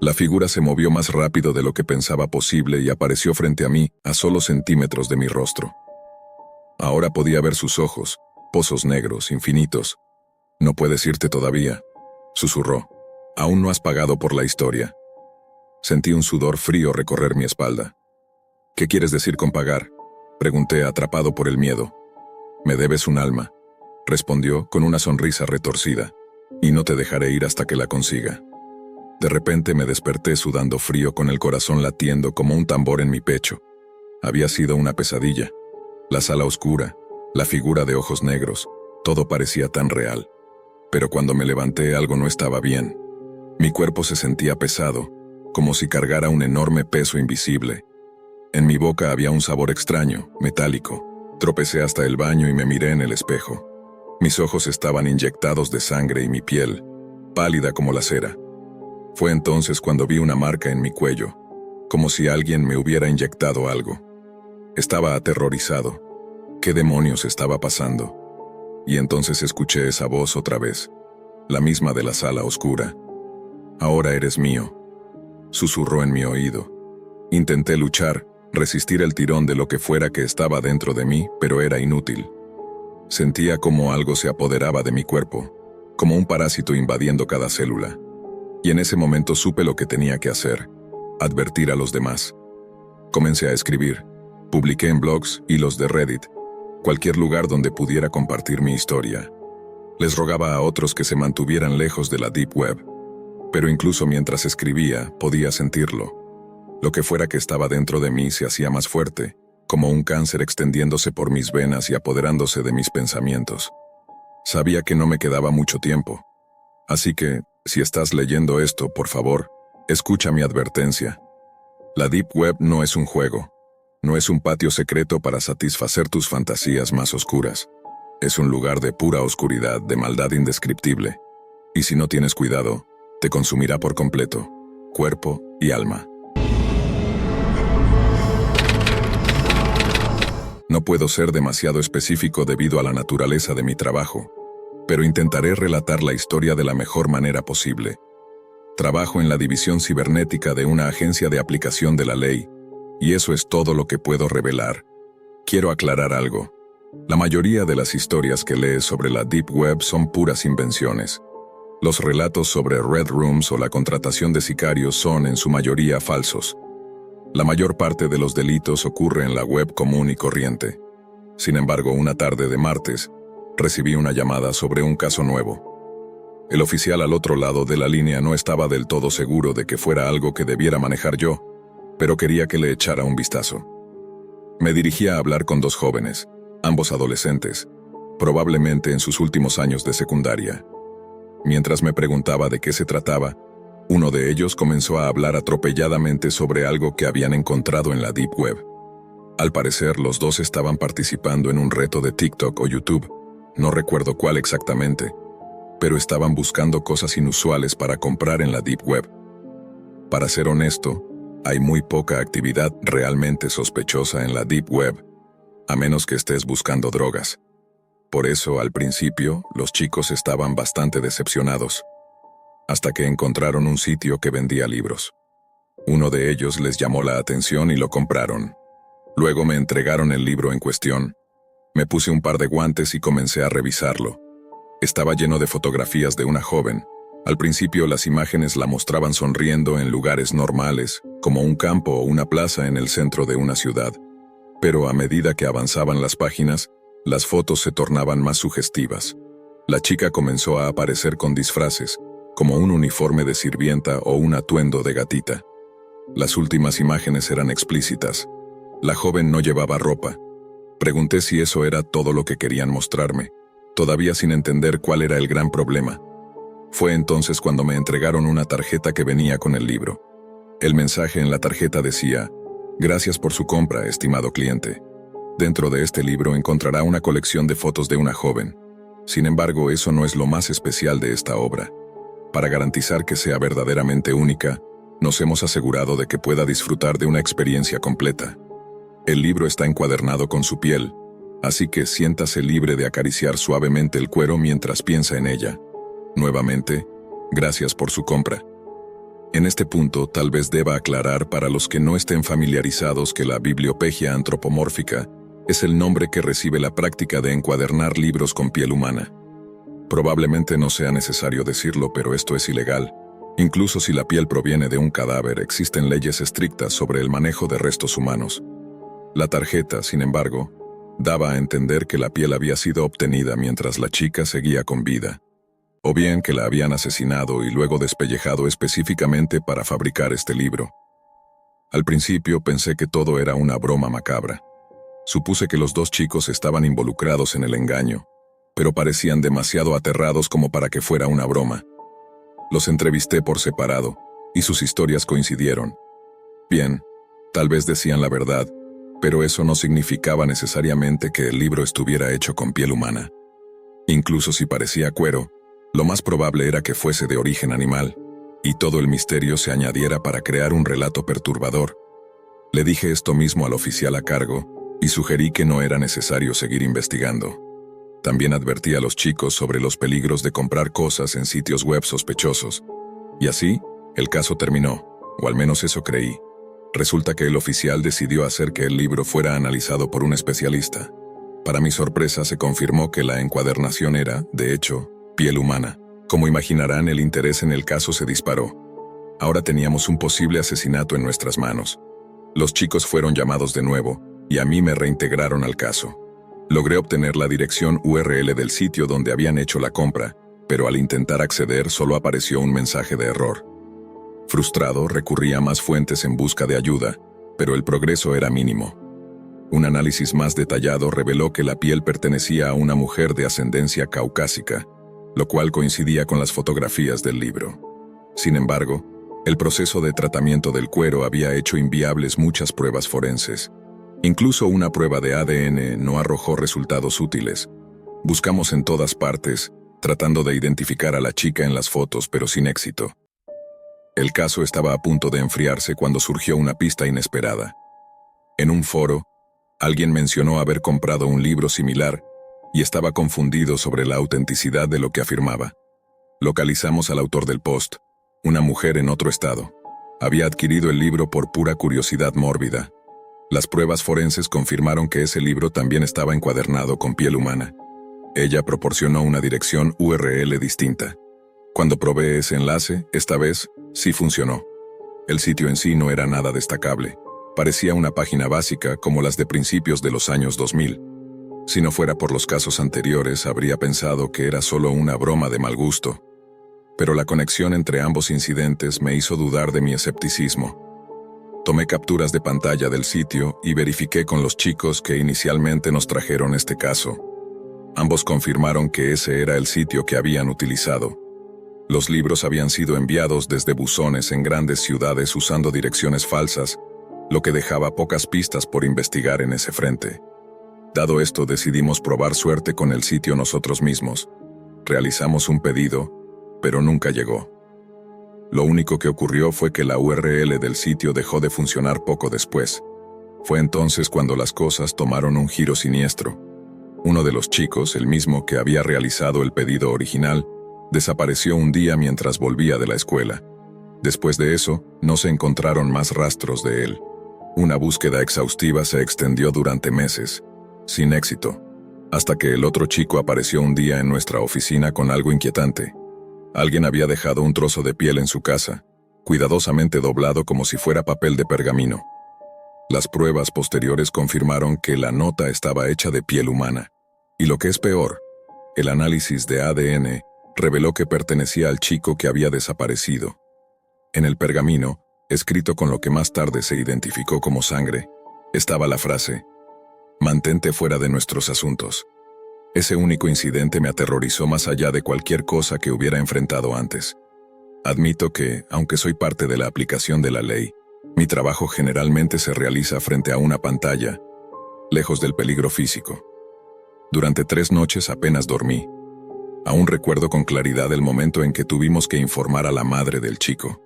La figura se movió más rápido de lo que pensaba posible y apareció frente a mí, a solo centímetros de mi rostro. Ahora podía ver sus ojos, pozos negros, infinitos. «No puedes irte todavía», susurró. «Aún no has pagado por la historia». Sentí un sudor frío recorrer mi espalda. «¿Qué quieres decir con pagar?», pregunté, atrapado por el miedo. «Me debes un alma», respondió con una sonrisa retorcida, «y no te dejaré ir hasta que la consiga». De repente me desperté sudando frío, con el corazón latiendo como un tambor en mi pecho. Había sido una pesadilla. La sala oscura, la figura de ojos negros, todo parecía tan real. Pero cuando me levanté algo no estaba bien. Mi cuerpo se sentía pesado, como si cargara un enorme peso invisible. En mi boca había un sabor extraño, metálico. Tropecé hasta el baño y me miré en el espejo. Mis ojos estaban inyectados de sangre y mi piel, pálida como la cera. Fue entonces cuando vi una marca en mi cuello, como si alguien me hubiera inyectado algo. Estaba aterrorizado. ¿Qué demonios estaba pasando? Y entonces escuché esa voz otra vez, la misma de la sala oscura. «Ahora eres mío», susurró en mi oído. Intenté luchar, resistir el tirón de lo que fuera que estaba dentro de mí, pero era inútil. Sentía como algo se apoderaba de mi cuerpo, como un parásito invadiendo cada célula. Y en ese momento supe lo que tenía que hacer: advertir a los demás. Comencé a escribir. Publiqué en blogs, hilos de Reddit, cualquier lugar donde pudiera compartir mi historia. Les rogaba a otros que se mantuvieran lejos de la Deep Web. Pero incluso mientras escribía, podía sentirlo. Lo que fuera que estaba dentro de mí se hacía más fuerte, como un cáncer extendiéndose por mis venas y apoderándose de mis pensamientos. Sabía que no me quedaba mucho tiempo. Así que, si estás leyendo esto, por favor, escucha mi advertencia. La Deep Web no es un juego. No es un patio secreto para satisfacer tus fantasías más oscuras. Es un lugar de pura oscuridad, de maldad indescriptible. Y si no tienes cuidado, te consumirá por completo, cuerpo y alma. No puedo ser demasiado específico debido a la naturaleza de mi trabajo, pero intentaré relatar la historia de la mejor manera posible. Trabajo en la división cibernética de una agencia de aplicación de la ley, y eso es todo lo que puedo revelar. Quiero aclarar algo. La mayoría de las historias que lees sobre la Deep Web son puras invenciones. Los relatos sobre Red Rooms o la contratación de sicarios son en su mayoría falsos. La mayor parte de los delitos ocurre en la web común y corriente. Sin embargo, una tarde de martes, recibí una llamada sobre un caso nuevo. El oficial al otro lado de la línea no estaba del todo seguro de que fuera algo que debiera manejar yo, pero quería que le echara un vistazo. Me dirigía a hablar con dos jóvenes, ambos adolescentes, probablemente en sus últimos años de secundaria. Mientras me preguntaba de qué se trataba, uno de ellos comenzó a hablar atropelladamente sobre algo que habían encontrado en la Deep Web. Al parecer, los dos estaban participando en un reto de TikTok o YouTube, no recuerdo cuál exactamente, pero estaban buscando cosas inusuales para comprar en la Deep Web. Para ser honesto, hay muy poca actividad realmente sospechosa en la Deep Web, a menos que estés buscando drogas. Por eso, al principio, los chicos estaban bastante decepcionados, hasta que encontraron un sitio que vendía libros. Uno de ellos les llamó la atención y lo compraron. Luego me entregaron el libro en cuestión. Me puse un par de guantes y comencé a revisarlo. Estaba lleno de fotografías de una joven. Al principio las imágenes la mostraban sonriendo en lugares normales, como un campo o una plaza en el centro de una ciudad. Pero a medida que avanzaban las páginas, las fotos se tornaban más sugestivas. La chica comenzó a aparecer con disfraces, como un uniforme de sirvienta o un atuendo de gatita. Las últimas imágenes eran explícitas. La joven no llevaba ropa. Pregunté si eso era todo lo que querían mostrarme, todavía sin entender cuál era el gran problema. Fue entonces cuando me entregaron una tarjeta que venía con el libro. El mensaje en la tarjeta decía: «Gracias por su compra, estimado cliente. Dentro de este libro encontrará una colección de fotos de una joven. Sin embargo, eso no es lo más especial de esta obra. Para garantizar que sea verdaderamente única, nos hemos asegurado de que pueda disfrutar de una experiencia completa. El libro está encuadernado con su piel, así que siéntase libre de acariciar suavemente el cuero mientras piensa en ella. Nuevamente, gracias por su compra. En este punto, tal vez deba aclarar para los que no estén familiarizados que la bibliopegia antropomórfica es el nombre que recibe la práctica de encuadernar libros con piel humana. Probablemente no sea necesario decirlo, pero esto es ilegal. Incluso si la piel proviene de un cadáver, existen leyes estrictas sobre el manejo de restos humanos. La tarjeta, sin embargo, daba a entender que la piel había sido obtenida mientras la chica seguía con vida, o bien que la habían asesinado y luego despellejado específicamente para fabricar este libro. Al principio pensé que todo era una broma macabra. Supuse que los dos chicos estaban involucrados en el engaño, pero parecían demasiado aterrados como para que fuera una broma. Los entrevisté por separado, y sus historias coincidieron. Bien, tal vez decían la verdad, pero eso no significaba necesariamente que el libro estuviera hecho con piel humana. Incluso si parecía cuero, lo más probable era que fuese de origen animal, y todo el misterio se añadiera para crear un relato perturbador. Le dije esto mismo al oficial a cargo, y sugerí que no era necesario seguir investigando. También advertí a los chicos sobre los peligros de comprar cosas en sitios web sospechosos. Y así, el caso terminó, o al menos eso creí. Resulta que el oficial decidió hacer que el libro fuera analizado por un especialista. Para mi sorpresa, se confirmó que la encuadernación era, de hecho, piel humana. Como imaginarán, el interés en el caso se disparó. Ahora teníamos un posible asesinato en nuestras manos. Los chicos fueron llamados de nuevo, y a mí me reintegraron al caso. Logré obtener la dirección URL del sitio donde habían hecho la compra, pero al intentar acceder solo apareció un mensaje de error. Frustrado, recurrí a más fuentes en busca de ayuda, pero el progreso era mínimo. Un análisis más detallado reveló que la piel pertenecía a una mujer de ascendencia caucásica, lo cual coincidía con las fotografías del libro. Sin embargo, el proceso de tratamiento del cuero había hecho inviables muchas pruebas forenses. Incluso una prueba de ADN no arrojó resultados útiles. Buscamos en todas partes, tratando de identificar a la chica en las fotos, pero sin éxito. El caso estaba a punto de enfriarse cuando surgió una pista inesperada. En un foro, alguien mencionó haber comprado un libro similar y estaba confundido sobre la autenticidad de lo que afirmaba. Localizamos al autor del post, una mujer en otro estado. Había adquirido el libro por pura curiosidad mórbida. Las pruebas forenses confirmaron que ese libro también estaba encuadernado con piel humana. Ella proporcionó una dirección URL distinta. Cuando probé ese enlace, esta vez, sí funcionó. El sitio en sí no era nada destacable. Parecía una página básica como las de principios de los años 2000. Si no fuera por los casos anteriores, habría pensado que era solo una broma de mal gusto. Pero la conexión entre ambos incidentes me hizo dudar de mi escepticismo. Tomé capturas de pantalla del sitio y verifiqué con los chicos que inicialmente nos trajeron este caso. Ambos confirmaron que ese era el sitio que habían utilizado. Los libros habían sido enviados desde buzones en grandes ciudades usando direcciones falsas, lo que dejaba pocas pistas por investigar en ese frente. Dado esto, decidimos probar suerte con el sitio nosotros mismos. Realizamos un pedido, pero nunca llegó. Lo único que ocurrió fue que la URL del sitio dejó de funcionar poco después. Fue entonces cuando las cosas tomaron un giro siniestro. Uno de los chicos, el mismo que había realizado el pedido original, desapareció un día mientras volvía de la escuela. Después de eso, no se encontraron más rastros de él. Una búsqueda exhaustiva se extendió durante meses, sin éxito, hasta que el otro chico apareció un día en nuestra oficina con algo inquietante. Alguien había dejado un trozo de piel en su casa, cuidadosamente doblado como si fuera papel de pergamino. Las pruebas posteriores confirmaron que la nota estaba hecha de piel humana. Y lo que es peor, el análisis de ADN reveló que pertenecía al chico que había desaparecido. En el pergamino, escrito con lo que más tarde se identificó como sangre, estaba la frase: «Mantente fuera de nuestros asuntos». Ese único incidente me aterrorizó más allá de cualquier cosa que hubiera enfrentado antes. Admito que, aunque soy parte de la aplicación de la ley, mi trabajo generalmente se realiza frente a una pantalla, lejos del peligro físico. Durante 3 noches apenas dormí. Aún recuerdo con claridad el momento en que tuvimos que informar a la madre del chico.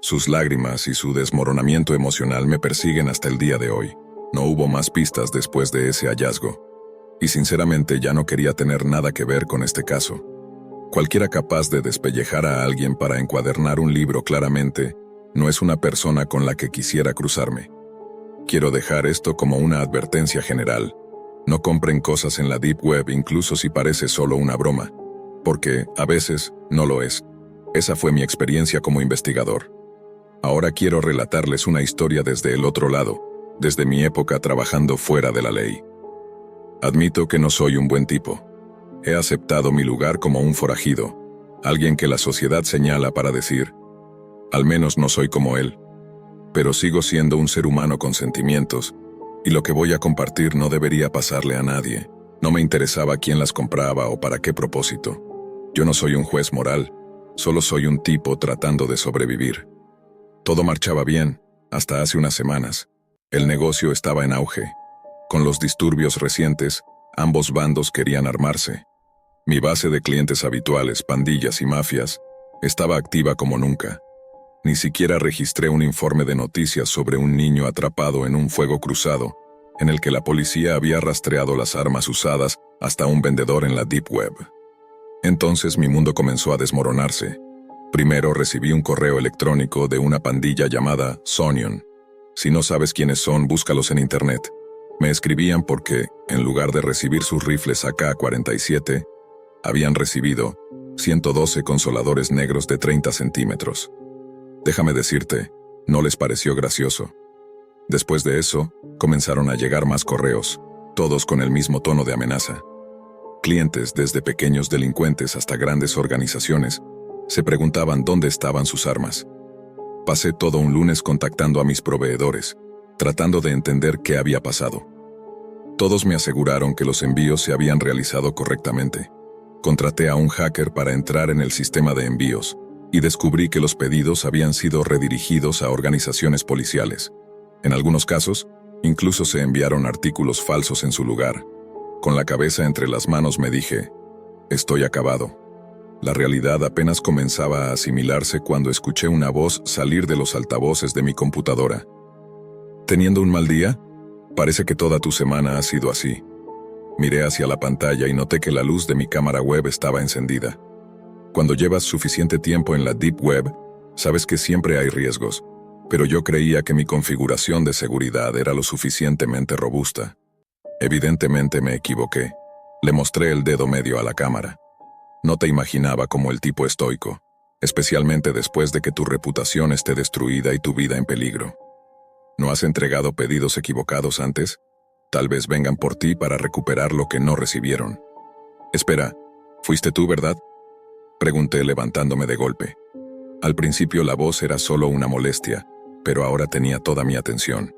Sus lágrimas y su desmoronamiento emocional me persiguen hasta el día de hoy. No hubo más pistas después de ese hallazgo. Y sinceramente ya no quería tener nada que ver con este caso. Cualquiera capaz de despellejar a alguien para encuadernar un libro claramente no es una persona con la que quisiera cruzarme. Quiero dejar esto como una advertencia general. No compren cosas en la Deep Web incluso si parece solo una broma, porque, a veces, no lo es. Esa fue mi experiencia como investigador. Ahora quiero relatarles una historia desde el otro lado, desde mi época trabajando fuera de la ley. Admito que no soy un buen tipo. He aceptado mi lugar como un forajido, alguien que la sociedad señala para decir, al menos no soy como él. Pero sigo siendo un ser humano con sentimientos, y lo que voy a compartir no debería pasarle a nadie. No me interesaba quién las compraba o para qué propósito. Yo no soy un juez moral, solo soy un tipo tratando de sobrevivir. Todo marchaba bien, hasta hace unas semanas. El negocio estaba en auge. Con los disturbios recientes, ambos bandos querían armarse. Mi base de clientes habituales, pandillas y mafias, estaba activa como nunca. Ni siquiera registré un informe de noticias sobre un niño atrapado en un fuego cruzado, en el que la policía había rastreado las armas usadas hasta un vendedor en la Deep Web. Entonces mi mundo comenzó a desmoronarse. Primero recibí un correo electrónico de una pandilla llamada Sonion. Si no sabes quiénes son, búscalos en internet. Me escribían porque, en lugar de recibir sus rifles AK-47, habían recibido 112 consoladores negros de 30 centímetros. Déjame decirte, no les pareció gracioso. Después de eso, comenzaron a llegar más correos, todos con el mismo tono de amenaza. Clientes, desde pequeños delincuentes hasta grandes organizaciones, se preguntaban dónde estaban sus armas. Pasé todo un lunes contactando a mis proveedores, tratando de entender qué había pasado. Todos me aseguraron que los envíos se habían realizado correctamente. Contraté a un hacker para entrar en el sistema de envíos, y descubrí que los pedidos habían sido redirigidos a organizaciones policiales. En algunos casos, incluso se enviaron artículos falsos en su lugar. Con la cabeza entre las manos me dije, estoy acabado. La realidad apenas comenzaba a asimilarse cuando escuché una voz salir de los altavoces de mi computadora. ¿Teniendo un mal día? Parece que toda tu semana ha sido así. Miré hacia la pantalla y noté que la luz de mi cámara web estaba encendida. Cuando llevas suficiente tiempo en la Deep Web, sabes que siempre hay riesgos, pero yo creía que mi configuración de seguridad era lo suficientemente robusta. Evidentemente me equivoqué. Le mostré el dedo medio a la cámara. No te imaginaba como el tipo estoico, especialmente después de que tu reputación esté destruida y tu vida en peligro. ¿No has entregado pedidos equivocados antes? Tal vez vengan por ti para recuperar lo que no recibieron. Espera, ¿fuiste tú, verdad? Pregunté levantándome de golpe. Al principio la voz era solo una molestia, pero ahora tenía toda mi atención.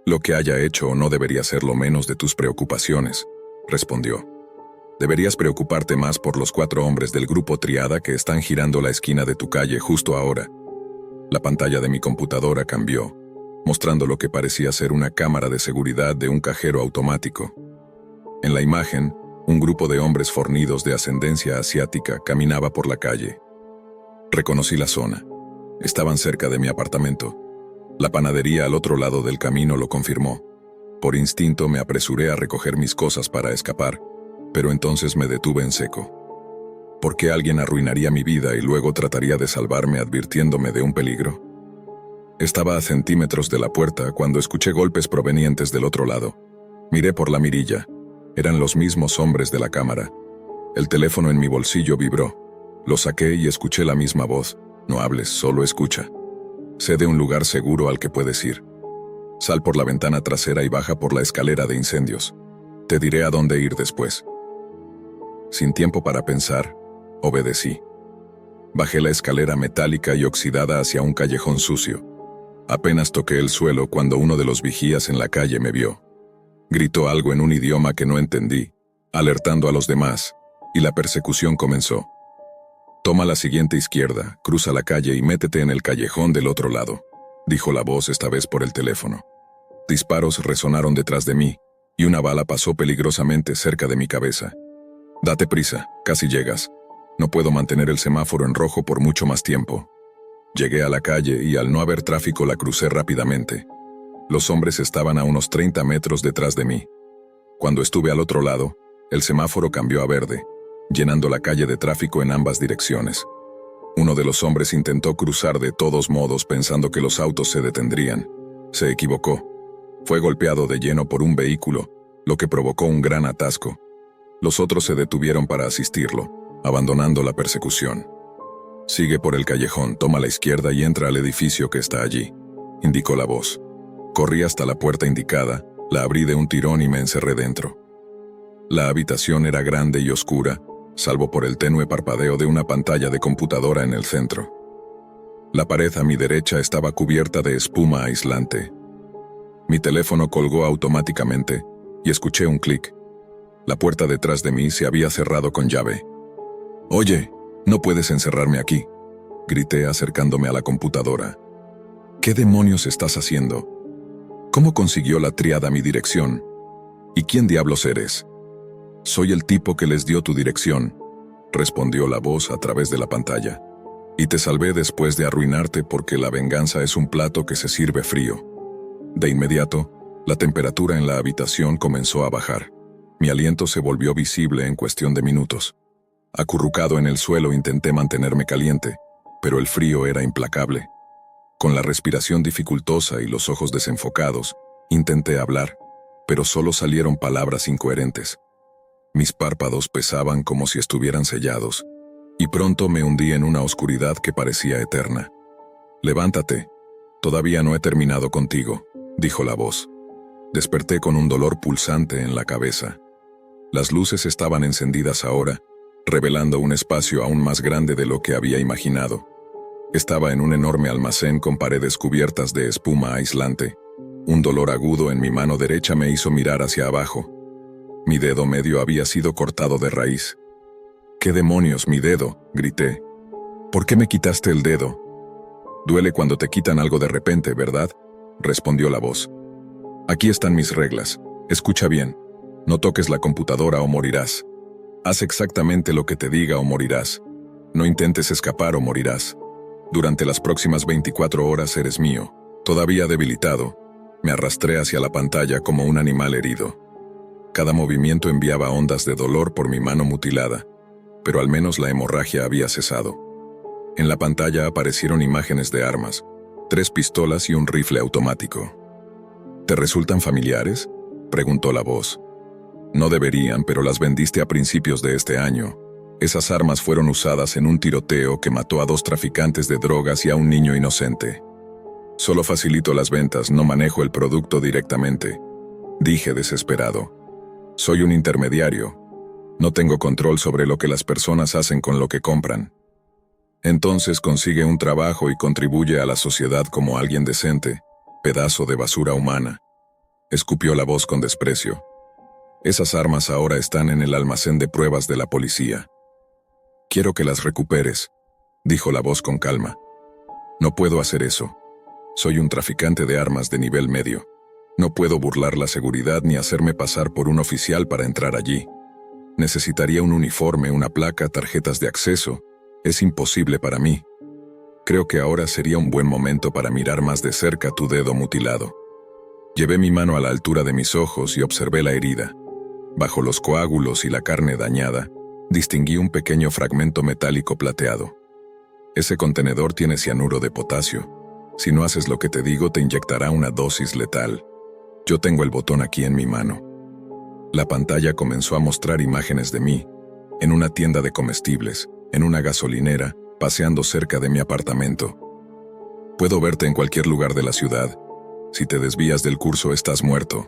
Lo que haya hecho no debería ser lo menos de tus preocupaciones, respondió. Deberías preocuparte más por los 4 hombres del grupo Triada que están girando la esquina de tu calle justo ahora. La pantalla de mi computadora cambió, mostrando lo que parecía ser una cámara de seguridad de un cajero automático. En la imagen, un grupo de hombres fornidos de ascendencia asiática caminaba por la calle. Reconocí la zona. Estaban cerca de mi apartamento. La panadería al otro lado del camino lo confirmó. Por instinto me apresuré a recoger mis cosas para escapar, pero entonces me detuve en seco. ¿Por qué alguien arruinaría mi vida y luego trataría de salvarme advirtiéndome de un peligro? Estaba a centímetros de la puerta cuando escuché golpes provenientes del otro lado. Miré por la mirilla. Eran los mismos hombres de la cámara. El teléfono en mi bolsillo vibró. Lo saqué y escuché la misma voz. No hables, solo escucha. Sé de un lugar seguro al que puedes ir. Sal por la ventana trasera y baja por la escalera de incendios. Te diré a dónde ir después. Sin tiempo para pensar, obedecí. Bajé la escalera metálica y oxidada hacia un callejón sucio. Apenas toqué el suelo cuando uno de los vigías en la calle me vio. Gritó algo en un idioma que no entendí, alertando a los demás, y la persecución comenzó. Toma la siguiente izquierda, cruza la calle y métete en el callejón del otro lado, dijo la voz esta vez por el teléfono. Disparos resonaron detrás de mí, y una bala pasó peligrosamente cerca de mi cabeza. Date prisa, casi llegas. No puedo mantener el semáforo en rojo por mucho más tiempo. Llegué a la calle y al no haber tráfico la crucé rápidamente. Los hombres estaban a unos 30 metros detrás de mí. Cuando estuve al otro lado, el semáforo cambió a verde, llenando la calle de tráfico en ambas direcciones. Uno de los hombres intentó cruzar de todos modos pensando que los autos se detendrían. Se equivocó. Fue golpeado de lleno por un vehículo, lo que provocó un gran atasco. Los otros se detuvieron para asistirlo, abandonando la persecución. Sigue por el callejón, toma la izquierda y entra al edificio que está allí, indicó la voz. Corrí hasta la puerta indicada, la abrí de un tirón y me encerré dentro. La habitación era grande y oscura, salvo por el tenue parpadeo de una pantalla de computadora en el centro. La pared a mi derecha estaba cubierta de espuma aislante. Mi teléfono colgó automáticamente y escuché un clic. La puerta detrás de mí se había cerrado con llave. «Oye, no puedes encerrarme aquí», grité acercándome a la computadora. «¿Qué demonios estás haciendo? ¿Cómo consiguió la triada mi dirección? ¿Y quién diablos eres?» «Soy el tipo que les dio tu dirección», respondió la voz a través de la pantalla. «Y te salvé después de arruinarte porque la venganza es un plato que se sirve frío». De inmediato, la temperatura en la habitación comenzó a bajar. Mi aliento se volvió visible en cuestión de minutos. Acurrucado en el suelo intenté mantenerme caliente, pero el frío era implacable. Con la respiración dificultosa y los ojos desenfocados, intenté hablar, pero solo salieron palabras incoherentes. Mis párpados pesaban como si estuvieran sellados, y pronto me hundí en una oscuridad que parecía eterna. «Levántate, todavía no he terminado contigo», dijo la voz. Desperté con un dolor pulsante en la cabeza. Las luces estaban encendidas ahora, revelando un espacio aún más grande de lo que había imaginado. Estaba en un enorme almacén con paredes cubiertas de espuma aislante. Un dolor agudo en mi mano derecha me hizo mirar hacia abajo. Mi dedo medio había sido cortado de raíz. «¿Qué demonios, mi dedo?», grité. «¿Por qué me quitaste el dedo?» «Duele cuando te quitan algo de repente, ¿verdad?», respondió la voz. «Aquí están mis reglas. Escucha bien. No toques la computadora o morirás. Haz exactamente lo que te diga o morirás. No intentes escapar o morirás. Durante las próximas 24 horas eres mío». Todavía debilitado, me arrastré hacia la pantalla como un animal herido. Cada movimiento enviaba ondas de dolor por mi mano mutilada, pero al menos la hemorragia había cesado. En la pantalla aparecieron imágenes de armas, 3 pistolas y un rifle automático. «¿Te resultan familiares?», preguntó la voz. «No deberían, pero las vendiste a principios de este año. Esas armas fueron usadas en un tiroteo que mató a 2 traficantes de drogas y a un niño inocente. Solo facilito las ventas, no manejo el producto directamente», dije desesperado. «Soy un intermediario. No tengo control sobre lo que las personas hacen con lo que compran». «Entonces consigue un trabajo y contribuye a la sociedad como alguien decente, pedazo de basura humana», escupió la voz con desprecio. «Esas armas ahora están en el almacén de pruebas de la policía. Quiero que las recuperes», dijo la voz con calma. «No puedo hacer eso. Soy un traficante de armas de nivel medio. No puedo burlar la seguridad ni hacerme pasar por un oficial para entrar allí. Necesitaría un uniforme, una placa, tarjetas de acceso. Es imposible para mí. Creo que ahora sería un buen momento para mirar más de cerca tu dedo mutilado». Llevé mi mano a la altura de mis ojos y observé la herida. Bajo los coágulos y la carne dañada, distinguí un pequeño fragmento metálico plateado. «Ese contenedor tiene cianuro de potasio. Si no haces lo que te digo, te inyectará una dosis letal. Yo tengo el botón aquí en mi mano». La pantalla comenzó a mostrar imágenes de mí, en una tienda de comestibles, en una gasolinera, paseando cerca de mi apartamento. «Puedo verte en cualquier lugar de la ciudad. Si te desvías del curso, estás muerto».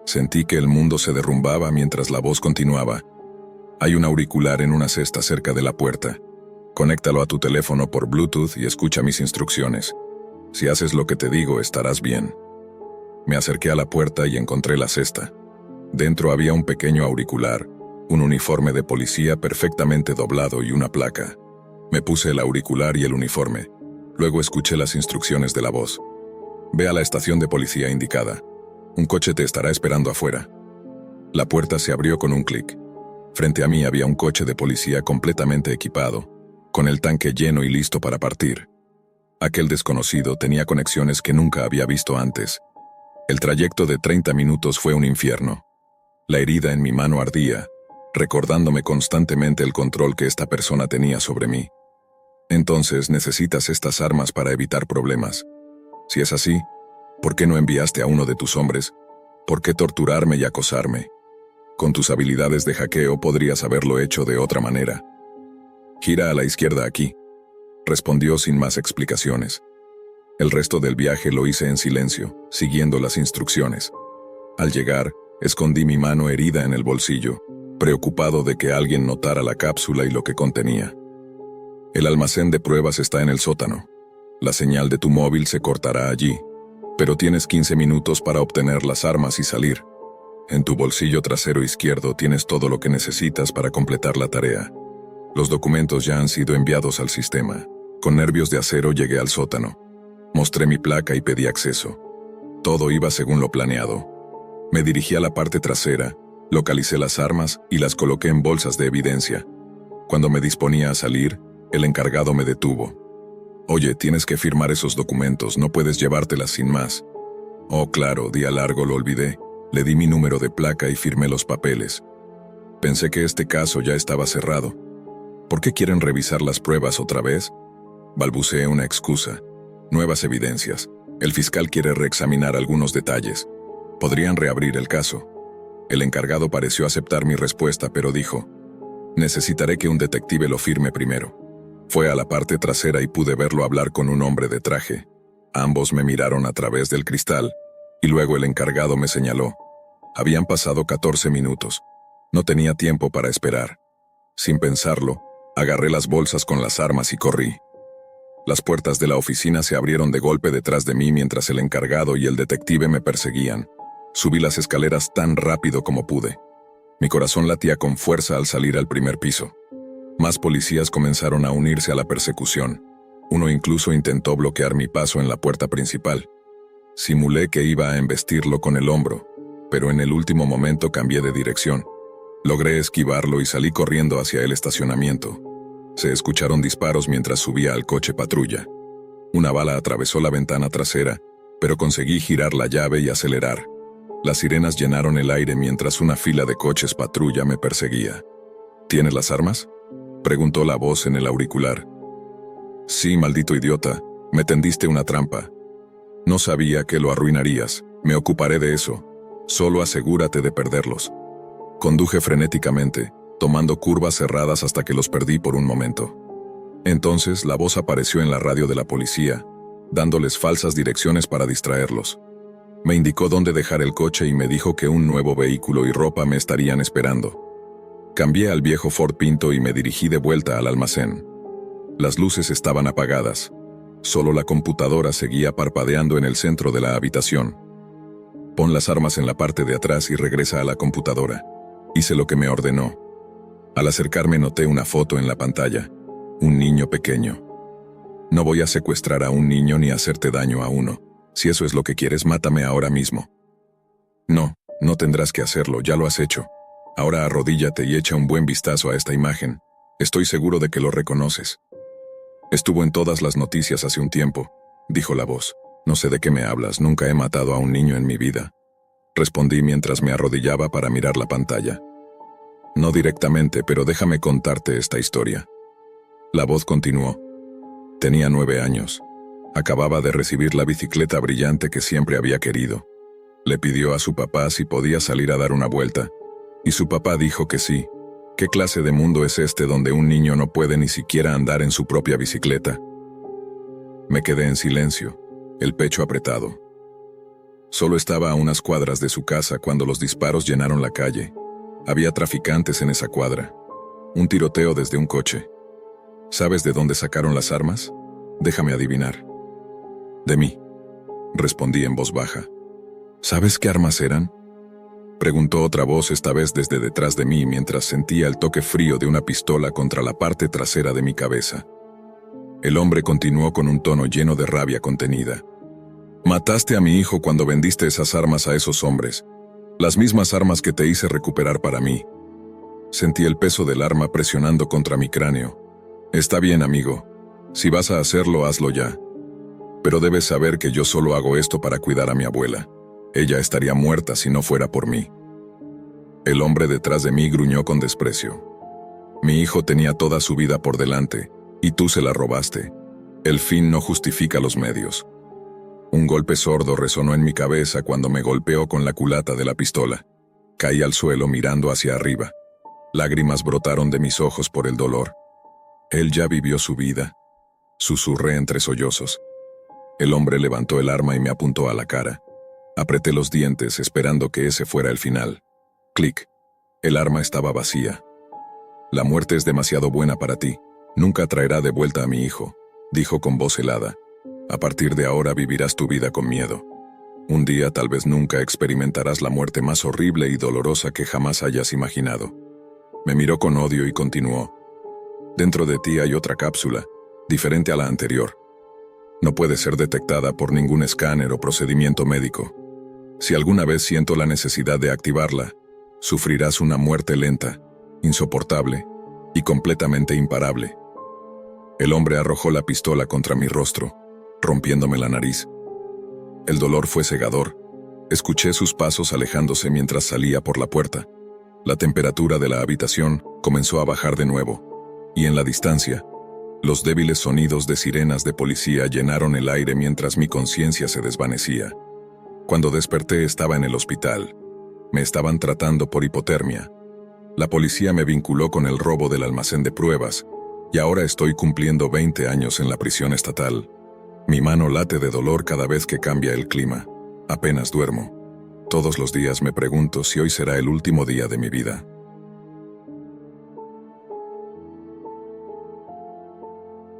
Sentí que el mundo se derrumbaba mientras la voz continuaba. «Hay un auricular en una cesta cerca de la puerta. Conéctalo a tu teléfono por Bluetooth y escucha mis instrucciones. Si haces lo que te digo, estarás bien». Me acerqué a la puerta y encontré la cesta. Dentro había un pequeño auricular, un uniforme de policía perfectamente doblado y una placa. Me puse el auricular y el uniforme. Luego escuché las instrucciones de la voz. «Ve a la estación de policía indicada. Un coche te estará esperando afuera. La puerta se abrió con un clic. Frente a mí había un coche de policía completamente equipado, con el tanque lleno y listo para partir. Aquel desconocido tenía conexiones que nunca había visto antes. El trayecto de 30 minutos fue un infierno. La herida en mi mano ardía, recordándome constantemente el control que esta persona tenía sobre mí. Entonces necesitas estas armas para evitar problemas. Si es así, ¿por qué no enviaste a uno de tus hombres? ¿Por qué torturarme y acosarme? Con tus habilidades de hackeo podrías haberlo hecho de otra manera. Gira a la izquierda aquí, respondió sin más explicaciones. El resto del viaje lo hice en silencio, siguiendo las instrucciones. Al llegar, escondí mi mano herida en el bolsillo, preocupado de que alguien notara la cápsula y lo que contenía. El almacén de pruebas está en el sótano. La señal de tu móvil se cortará allí, pero tienes 15 minutos para obtener las armas y salir. En tu bolsillo trasero izquierdo tienes todo lo que necesitas para completar la tarea. Los documentos ya han sido enviados al sistema. Con nervios de acero llegué al sótano. Mostré mi placa y pedí acceso. Todo iba según lo planeado. Me dirigí a la parte trasera, localicé las armas y las coloqué en bolsas de evidencia. Cuando me disponía a salir, el encargado me detuvo. Oye, tienes que firmar esos documentos, no puedes llevártelas sin más. Oh, claro, día largo, lo olvidé. Le di mi número de placa y firmé los papeles. Pensé que este caso ya estaba cerrado. ¿Por qué quieren revisar las pruebas otra vez? Balbuceé una excusa. Nuevas evidencias. El fiscal quiere reexaminar algunos detalles. Podrían reabrir el caso. El encargado pareció aceptar mi respuesta, pero dijo: necesitaré que un detective lo firme primero. Fue a la parte trasera y pude verlo hablar con un hombre de traje. Ambos me miraron a través del cristal, y luego el encargado me señaló. Habían pasado 14 minutos. No tenía tiempo para esperar. Sin pensarlo, agarré las bolsas con las armas y corrí. Las puertas de la oficina se abrieron de golpe detrás de mí mientras el encargado y el detective me perseguían. Subí las escaleras tan rápido como pude. Mi corazón latía con fuerza al salir al primer piso. Más policías comenzaron a unirse a la persecución. Uno incluso intentó bloquear mi paso en la puerta principal. Simulé que iba a embestirlo con el hombro, pero en el último momento cambié de dirección. Logré esquivarlo y salí corriendo hacia el estacionamiento. Se escucharon disparos mientras subía al coche patrulla. Una bala atravesó la ventana trasera, pero conseguí girar la llave y acelerar. Las sirenas llenaron el aire mientras una fila de coches patrulla me perseguía. ¿Tienes las armas?, preguntó la voz en el auricular. Sí, maldito idiota, me tendiste una trampa. No sabía que lo arruinarías, me ocuparé de eso. Solo asegúrate de perderlos. Conduje frenéticamente, tomando curvas cerradas hasta que los perdí por un momento. Entonces la voz apareció en la radio de la policía, dándoles falsas direcciones para distraerlos. Me indicó dónde dejar el coche y me dijo que un nuevo vehículo y ropa me estarían esperando. Cambié al viejo Ford Pinto y me dirigí de vuelta al almacén. Las luces estaban apagadas. Solo la computadora seguía parpadeando en el centro de la habitación. Pon las armas en la parte de atrás y regresa a la computadora. Hice lo que me ordenó. Al acercarme noté una foto en la pantalla. Un niño pequeño. No voy a secuestrar a un niño ni hacerte daño a uno. Si eso es lo que quieres, mátame ahora mismo. No, no tendrás que hacerlo, ya lo has hecho. Ahora arrodíllate y echa un buen vistazo a esta imagen. Estoy seguro de que lo reconoces. Estuvo en todas las noticias hace un tiempo, dijo la voz. No sé de qué me hablas, nunca he matado a un niño en mi vida. Respondí mientras me arrodillaba para mirar la pantalla. No directamente, pero déjame contarte esta historia. La voz continuó. Tenía 9 años. Acababa de recibir la bicicleta brillante que siempre había querido. Le pidió a su papá si podía salir a dar una vuelta. Y su papá dijo que sí. ¿Qué clase de mundo es este donde un niño no puede ni siquiera andar en su propia bicicleta? Me quedé en silencio, el pecho apretado. Solo estaba a unas cuadras de su casa cuando los disparos llenaron la calle. Había traficantes en esa cuadra. Un tiroteo desde un coche. ¿Sabes de dónde sacaron las armas? Déjame adivinar. De mí, respondí en voz baja. ¿Sabes qué armas eran?, preguntó otra voz, esta vez desde detrás de mí, mientras sentía el toque frío de una pistola contra la parte trasera de mi cabeza. El hombre continuó con un tono lleno de rabia contenida. Mataste a mi hijo cuando vendiste esas armas a esos hombres, las mismas armas que te hice recuperar para mí. Sentí el peso del arma presionando contra mi cráneo. Está bien, amigo. Si vas a hacerlo, hazlo ya. Pero debes saber que yo solo hago esto para cuidar a mi abuela. Ella estaría muerta si no fuera por mí. El hombre detrás de mí gruñó con desprecio. Mi hijo tenía toda su vida por delante, y tú se la robaste. El fin no justifica los medios. Un golpe sordo resonó en mi cabeza cuando me golpeó con la culata de la pistola. Caí al suelo mirando hacia arriba. Lágrimas brotaron de mis ojos por el dolor. Él ya vivió su vida. Susurré entre sollozos. El hombre levantó el arma y me apuntó a la cara. Apreté los dientes esperando que ese fuera el final. Clic. El arma estaba vacía. La muerte es demasiado buena para ti. Nunca traerá de vuelta a mi hijo, dijo con voz helada. A partir de ahora vivirás tu vida con miedo. Un día, tal vez nunca, experimentarás la muerte más horrible y dolorosa que jamás hayas imaginado. Me miró con odio y continuó. Dentro de ti hay otra cápsula, diferente a la anterior. No puede ser detectada por ningún escáner o procedimiento médico. Si alguna vez siento la necesidad de activarla, sufrirás una muerte lenta, insoportable y completamente imparable. El hombre arrojó la pistola contra mi rostro, rompiéndome la nariz. El dolor fue cegador. Escuché sus pasos alejándose mientras salía por la puerta. La temperatura de la habitación comenzó a bajar de nuevo, y en la distancia, los débiles sonidos de sirenas de policía llenaron el aire mientras mi conciencia se desvanecía. Cuando desperté estaba en el hospital. Me estaban tratando por hipotermia. La policía me vinculó con el robo del almacén de pruebas, y ahora estoy cumpliendo 20 años en la prisión estatal. Mi mano late de dolor cada vez que cambia el clima. Apenas duermo. Todos los días me pregunto si hoy será el último día de mi vida.